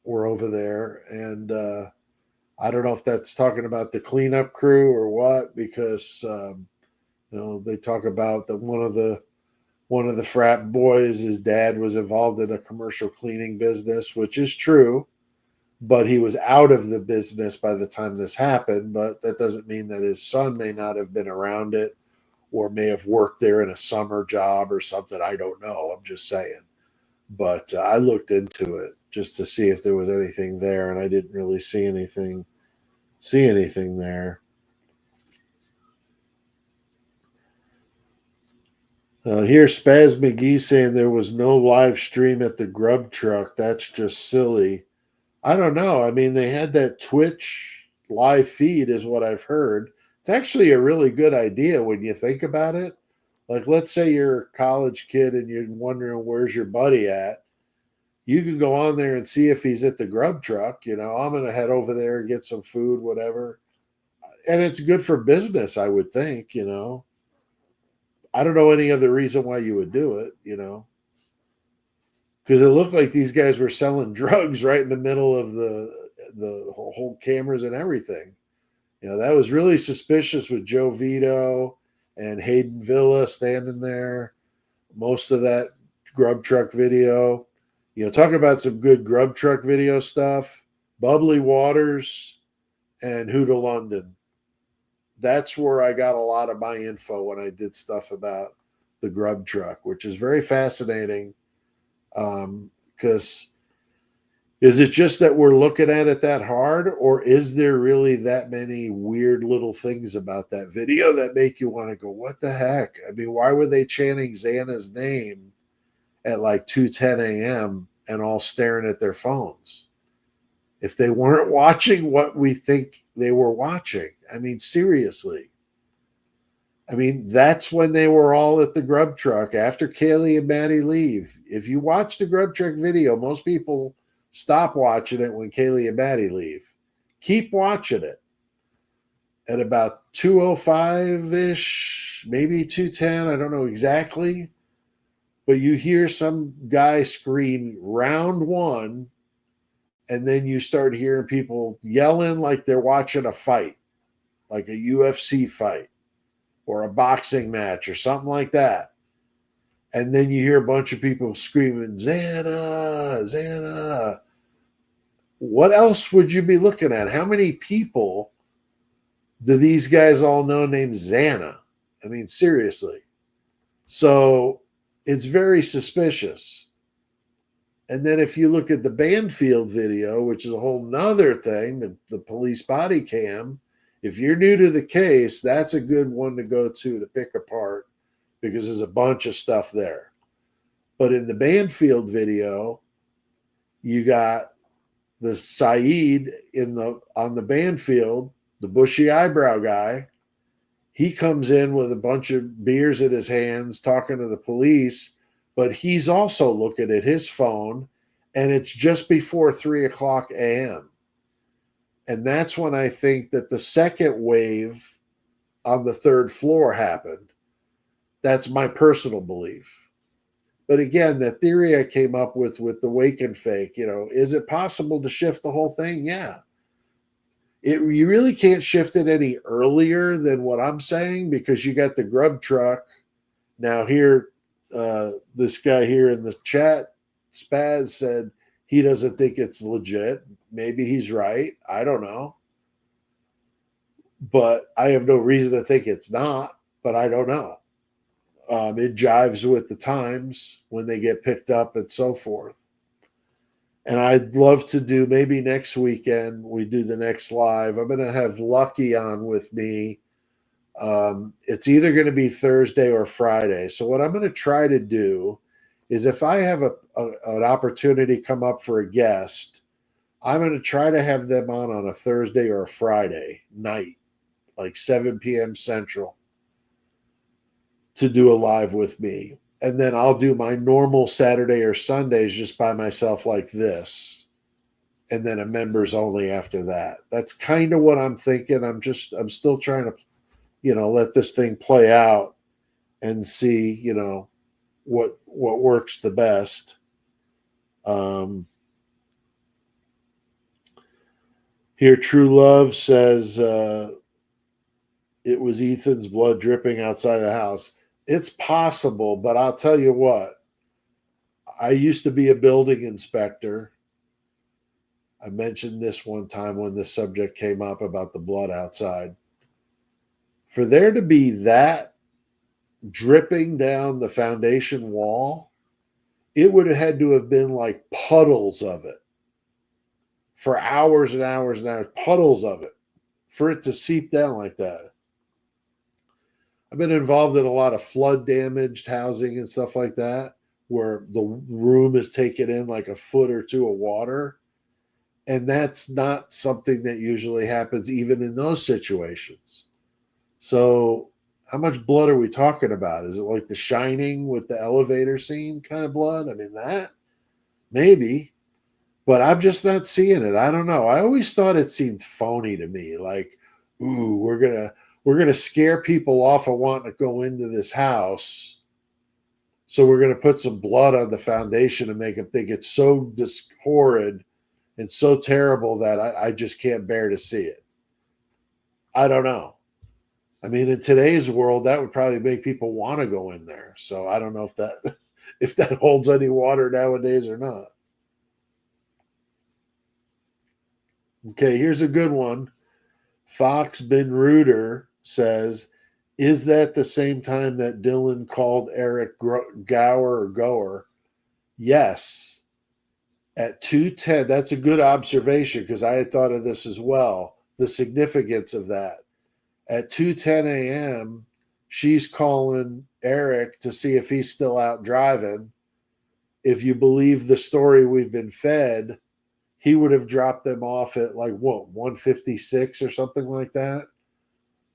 were over there. And I don't know if that's talking about the cleanup crew or what, because, they talk about that one of the frat boys, his dad was involved in a commercial cleaning business, which is true, but he was out of the business by the time this happened. But that doesn't mean that his son may not have been around it or may have worked there in a summer job or something. I don't know. I'm just saying. But I looked into it just to see if there was anything there, and I didn't really see anything there. Here's Spaz McGee saying there was no live stream at the Grub Truck. That's just silly. I don't know. I mean, they had that Twitch live feed, is what I've heard. It's actually a really good idea when you think about it. Like, let's say you're a college kid and you're wondering where's your buddy at. You can go on there and see if he's at the Grub Truck. I'm going to head over there and get some food, whatever. And it's good for business, I would think. I don't know any other reason why you would do it, because it looked like these guys were selling drugs right in the middle of the whole cameras and everything. That was really suspicious with Joe Vito and Hayden Villa standing there. Most of that Grub Truck video. Talk about some good Grub Truck video stuff. Bubbly Waters and Huda London. That's where I got a lot of my info when I did stuff about the Grub Truck, which is very fascinating. Because is it just that we're looking at it that hard, or is there really that many weird little things about that video that make you want to go, what the heck? I mean, why were they chanting Xana's name at like 2:10 a.m. and all staring at their phones? If they weren't watching what we think they were watching. I mean, seriously. I mean, that's when they were all at the Grub Truck after Kaylee and Maddie leave. If you watch the Grub Truck video, most people Stop watching it when Kaylee and Maddie leave. Keep watching it. At about 2:05-ish, maybe 2:10, I don't know exactly, but you hear some guy scream round one, and then you start hearing people yelling like they're watching a fight, like a UFC fight or a boxing match or something like that. And then you hear a bunch of people screaming, Xana, Xana. What else would you be looking at? How many people do these guys all know named Xana? I mean, seriously. So it's very suspicious. And then if you look at the Banfield video, which is a whole nother thing, the police body cam, if you're new to the case, that's a good one to go to pick apart because there's a bunch of stuff there. But in the Banfield video, you got the Saeed on the Banfield, the bushy eyebrow guy. He comes in with a bunch of beers in his hands, talking to the police, but he's also looking at his phone, and it's just before 3:00 a.m. And that's when I think that the second wave on the third floor happened. That's my personal belief. But again, the theory I came up with the wake and fake, is it possible to shift the whole thing? Yeah. You really can't shift it any earlier than what I'm saying because you got the Grub Truck. Now here, this guy here in the chat, Spaz, said he doesn't think it's legit. Maybe he's right. I don't know. But I have no reason to think it's not, but I don't know. It jives with the times when they get picked up and so forth. And I'd love to do maybe next weekend, we do the next live. I'm going to have Lucky on with me. It's either going to be Thursday or Friday. So what I'm going to try to do is if I have an opportunity come up for a guest, I'm going to try to have them on a Thursday or a Friday night, like 7 p.m. Central, to do a live with me. And then I'll do my normal Saturday or Sundays just by myself like this. And then a members only after that. That's kind of what I'm thinking. I'm still trying to, let this thing play out and see, what works the best. Here, True Love says it was Ethan's blood dripping outside the house. It's possible, but I'll tell you what. I used to be a building inspector. I mentioned this one time when this subject came up about the blood outside. For there to be that dripping down the foundation wall, it would have had to have been like puddles of it for hours and hours and hours, puddles of it, for it to seep down like that. I've been involved in a lot of flood damaged housing and stuff like that, where the room is taken in like a foot or two of water. And that's not something that usually happens even in those situations. So how much blood are we talking about? Is it like The Shining with the elevator scene kind of blood? I mean, that maybe, but I'm just not seeing it. I don't know. I always thought it seemed phony to me. Like, ooh, we're going to scare people off of wanting to go into this house. So we're going to put some blood on the foundation and make them think it's so horrid and so terrible that I just can't bear to see it. I don't know. I mean, in today's world, that would probably make people want to go in there. So I don't know if that holds any water nowadays or not. Okay, here's a good one. Fox Ben Reuter says, is that the same time that Dylan called Eric Gower? Yes. At 2:10, that's a good observation because I had thought of this as well, the significance of that. At 2:10 a.m., she's calling Eric to see if he's still out driving. If you believe the story we've been fed, he would have dropped them off at like, 1:56 or something like that.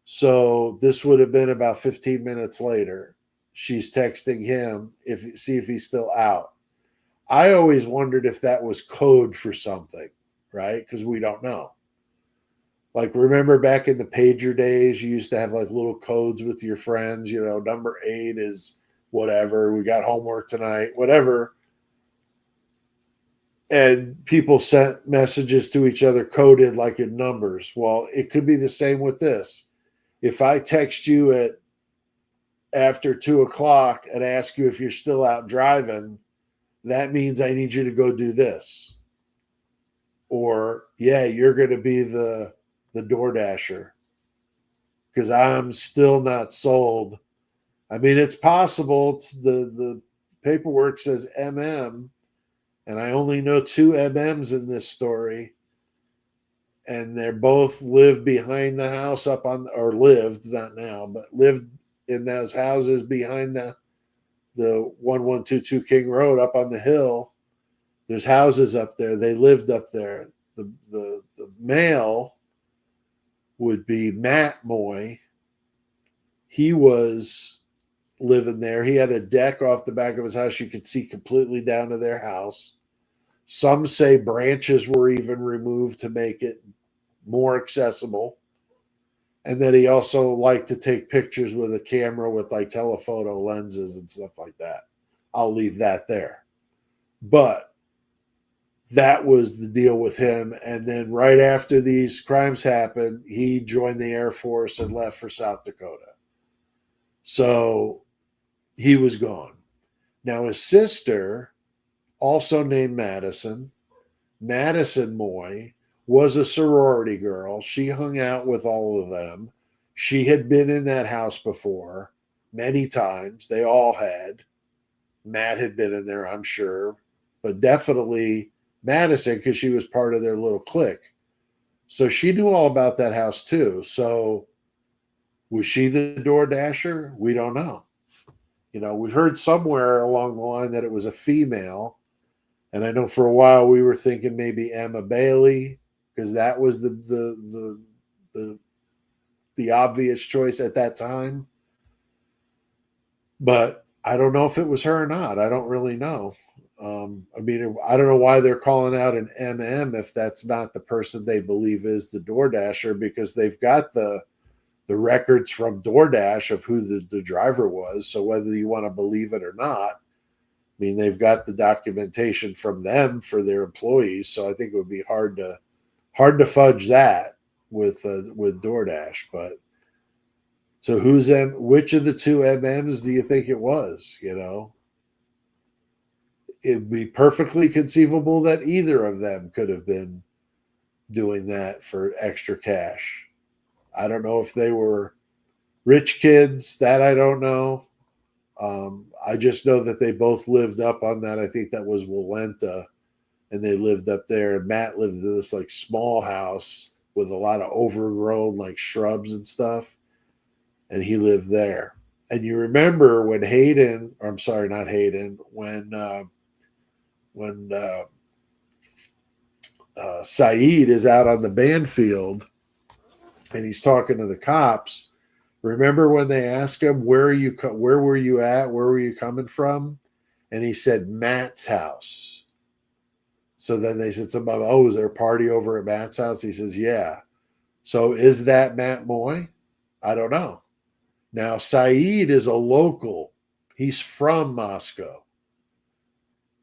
So this would have been about 15 minutes later. She's texting him see if he's still out. I always wondered if that was code for something, right? Because we don't know. Like, remember back in the pager days, you used to have like little codes with your friends, number 8 is whatever, we got homework tonight, whatever. And people sent messages to each other coded like in numbers. Well, it could be the same with this. If I text you at after 2 o'clock and ask you if you're still out driving, that means I need you to go do this. Or, yeah, you're going to be the door dasher because I'm still not sold. I mean, it's possible. It's the paperwork says MM, and I only know 2 MMs in this story. And they're both lived behind the house or lived, not now, but lived in those houses behind the 1122 King Road up on the hill. There's houses up there. They lived up there. The male would be Matt Moy. He was living there. He had a deck off the back of his house. You could see completely down to their house. Some say branches were even removed to make it more accessible. And that he also liked to take pictures with a camera with like telephoto lenses and stuff like that. I'll leave that there. But that was the deal with him. And then right after these crimes happened, he joined the Air Force and left for South Dakota. So he was gone. Now his sister, also named Madison Moy, was a sorority girl. She hung out with all of them. She had been in that house before many times. They all had. Matt had been in there, I'm sure, but definitely Madison because she was part of their little clique. So she knew all about that house too. So was she the door dasher? We don't know. We've heard somewhere along the line that it was a female. And I know for a while we were thinking maybe Emma Bailey, because that was the obvious choice at that time. But I don't know if it was her or not. I don't really know. I mean, I don't know why they're calling out an MM if that's not the person they believe is the DoorDasher, because they've got the records from DoorDash of who the driver was. So whether you want to believe it or not, I mean, they've got the documentation from them for their employees. So I think it would be hard to fudge that with DoorDash. But so which of the 2 MMs do you think it was? It'd be perfectly conceivable that either of them could have been doing that for extra cash. I don't know if they were rich kids. That I don't know. I just know that they both lived up on that. I think that was Walenta, and they lived up there. And Matt lived in this like small house with a lot of overgrown like shrubs and stuff, and he lived there. And you remember when Saeed is out on the band field and he's talking to the cops. Remember when they asked him, where were you at? Where were you coming from? And he said, Matt's house. So then they said something about, is there a party over at Matt's house? He says, yeah. So is that Matt Moy? I don't know. Now, Saeed is a local. He's from Moscow.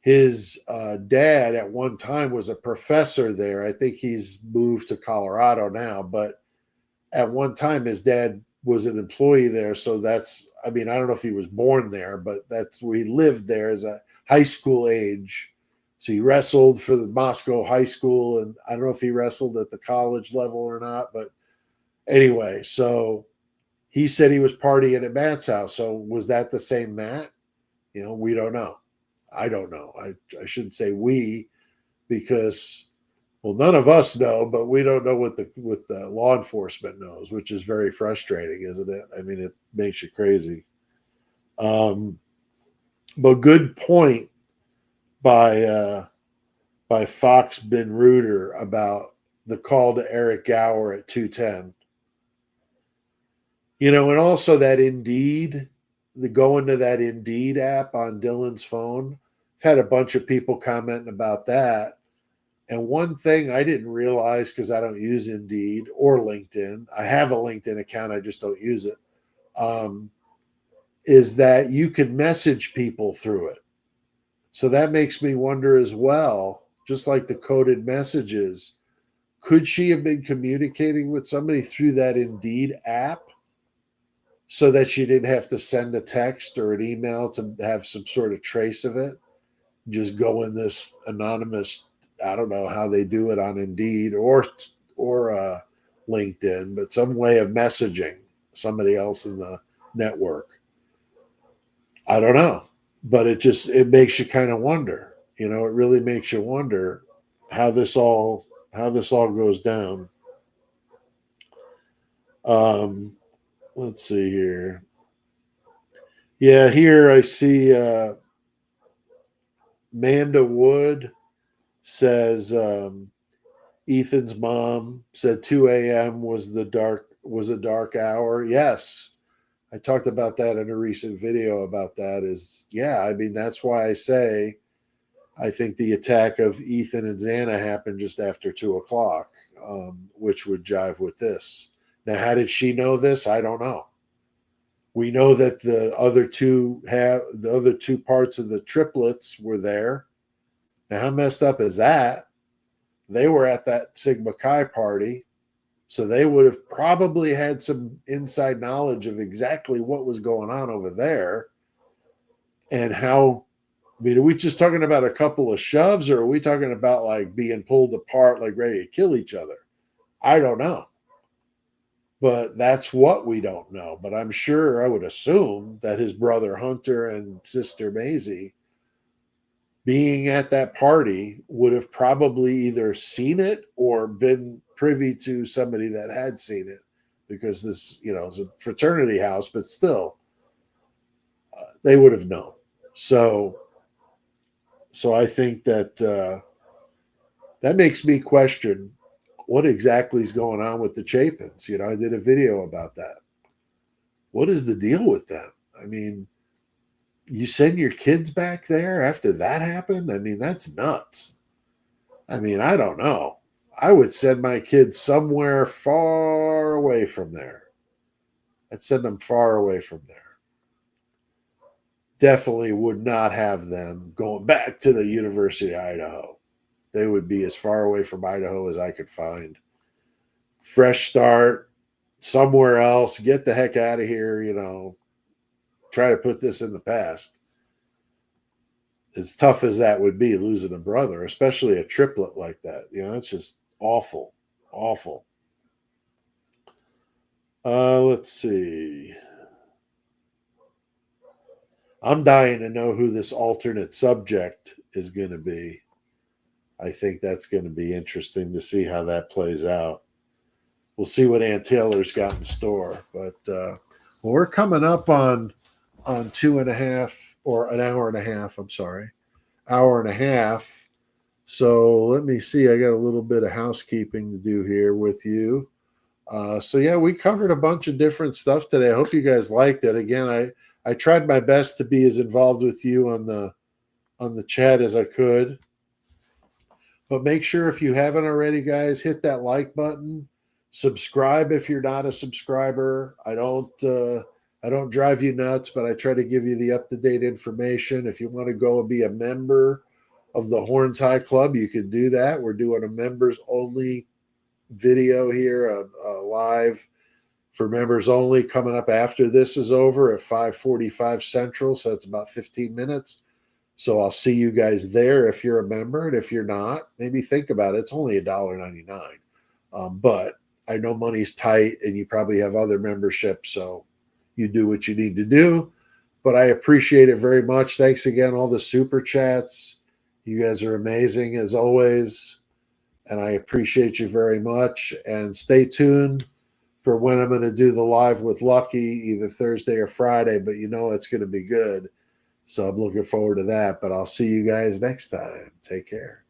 His dad at one time was a professor there. I think he's moved to Colorado now, but at one time his dad was an employee there. So I don't know if he was born there, but that's where he lived there as a high school age. So he wrestled for the Moscow high school, and I don't know if he wrestled at the college level or not, but anyway, so he said he was partying at Matt's house. So was that the same Matt? We don't know. I don't know. I shouldn't say we, because, well, none of us know, but we don't know what the law enforcement knows, which is very frustrating, isn't it? I mean, it makes you crazy. But good point by Fox Ben Reuter about the call to Eric Gower at 210. And also that Indeed, going to that Indeed app on Dylan's phone. had a bunch of people commenting about that. And one thing I didn't realize, because I don't use Indeed or LinkedIn, I have a LinkedIn account, I just don't use it, is that you can message people through it. So that makes me wonder as well, just like the coded messages, could she have been communicating with somebody through that Indeed app so that she didn't have to send a text or an email to have some sort of trace of it? Just go in this anonymous, I don't know how they do it on Indeed or LinkedIn, but some way of messaging somebody else in the network. I don't know, but it makes you kind of wonder. It really makes you wonder how this all goes down. Let's see here. Yeah, here I see Manda Wood says Ethan's mom said 2 a.m. was a dark hour. Yes. I talked about that in a recent video about that that's why I say I think the attack of Ethan and Xana happened just after 2:00, which would jive with this. Now, how did she know this? I don't know. We know that the other two parts of the triplets were there. Now, how messed up is that? They were at that Sigma Chi party, so they would have probably had some inside knowledge of exactly what was going on over there and how. I mean, are we just talking about a couple of shoves, or are we talking about like being pulled apart, like ready to kill each other? I don't know. But that's what we don't know. But I'm sure, I would assume that his brother Hunter and sister Maisie, being at that party, would have probably either seen it or been privy to somebody that had seen it, because this, is a fraternity house, but still, they would have known. So I think that that makes me question what exactly is going on with the Chapins. I did a video about that. What is the deal with them? I mean, you send your kids back there after that happened? I mean, that's nuts. I mean, I don't know. I would send my kids somewhere far away from there. I'd send them far away from there. Definitely would not have them going back to the University of Idaho. They would be as far away from Idaho as I could find. Fresh start, somewhere else, get the heck out of here, try to put this in the past. As tough as that would be, losing a brother, especially a triplet like that, it's just awful, awful. Let's see. I'm dying to know who this alternate subject is going to be. I think that's going to be interesting to see how that plays out. We'll see what Ann Taylor's got in store. But we're coming up on 2.5 or an hour and a half. I'm sorry, hour and a half. So let me see. I got a little bit of housekeeping to do here with you. So yeah, we covered a bunch of different stuff today. I hope you guys liked it. Again, I tried my best to be as involved with you on the chat as I could. But make sure, if you haven't already, guys, hit that like button. Subscribe if you're not a subscriber. I don't drive you nuts, but I try to give you the up-to-date information. If you want to go and be a member of the Horns High Club, you can do that. We're doing a members-only video here, live for members only, coming up after this is over at 5:45 Central, so it's about 15 minutes. So I'll see you guys there if you're a member, and if you're not, maybe think about it. It's only $1.99, but I know money's tight, and you probably have other memberships, so you do what you need to do. But I appreciate it very much. Thanks again, all the super chats. You guys are amazing as always, and I appreciate you very much. And stay tuned for when I'm going to do the live with Lucky, either Thursday or Friday, but it's going to be good. So I'm looking forward to that. But I'll see you guys next time. Take care.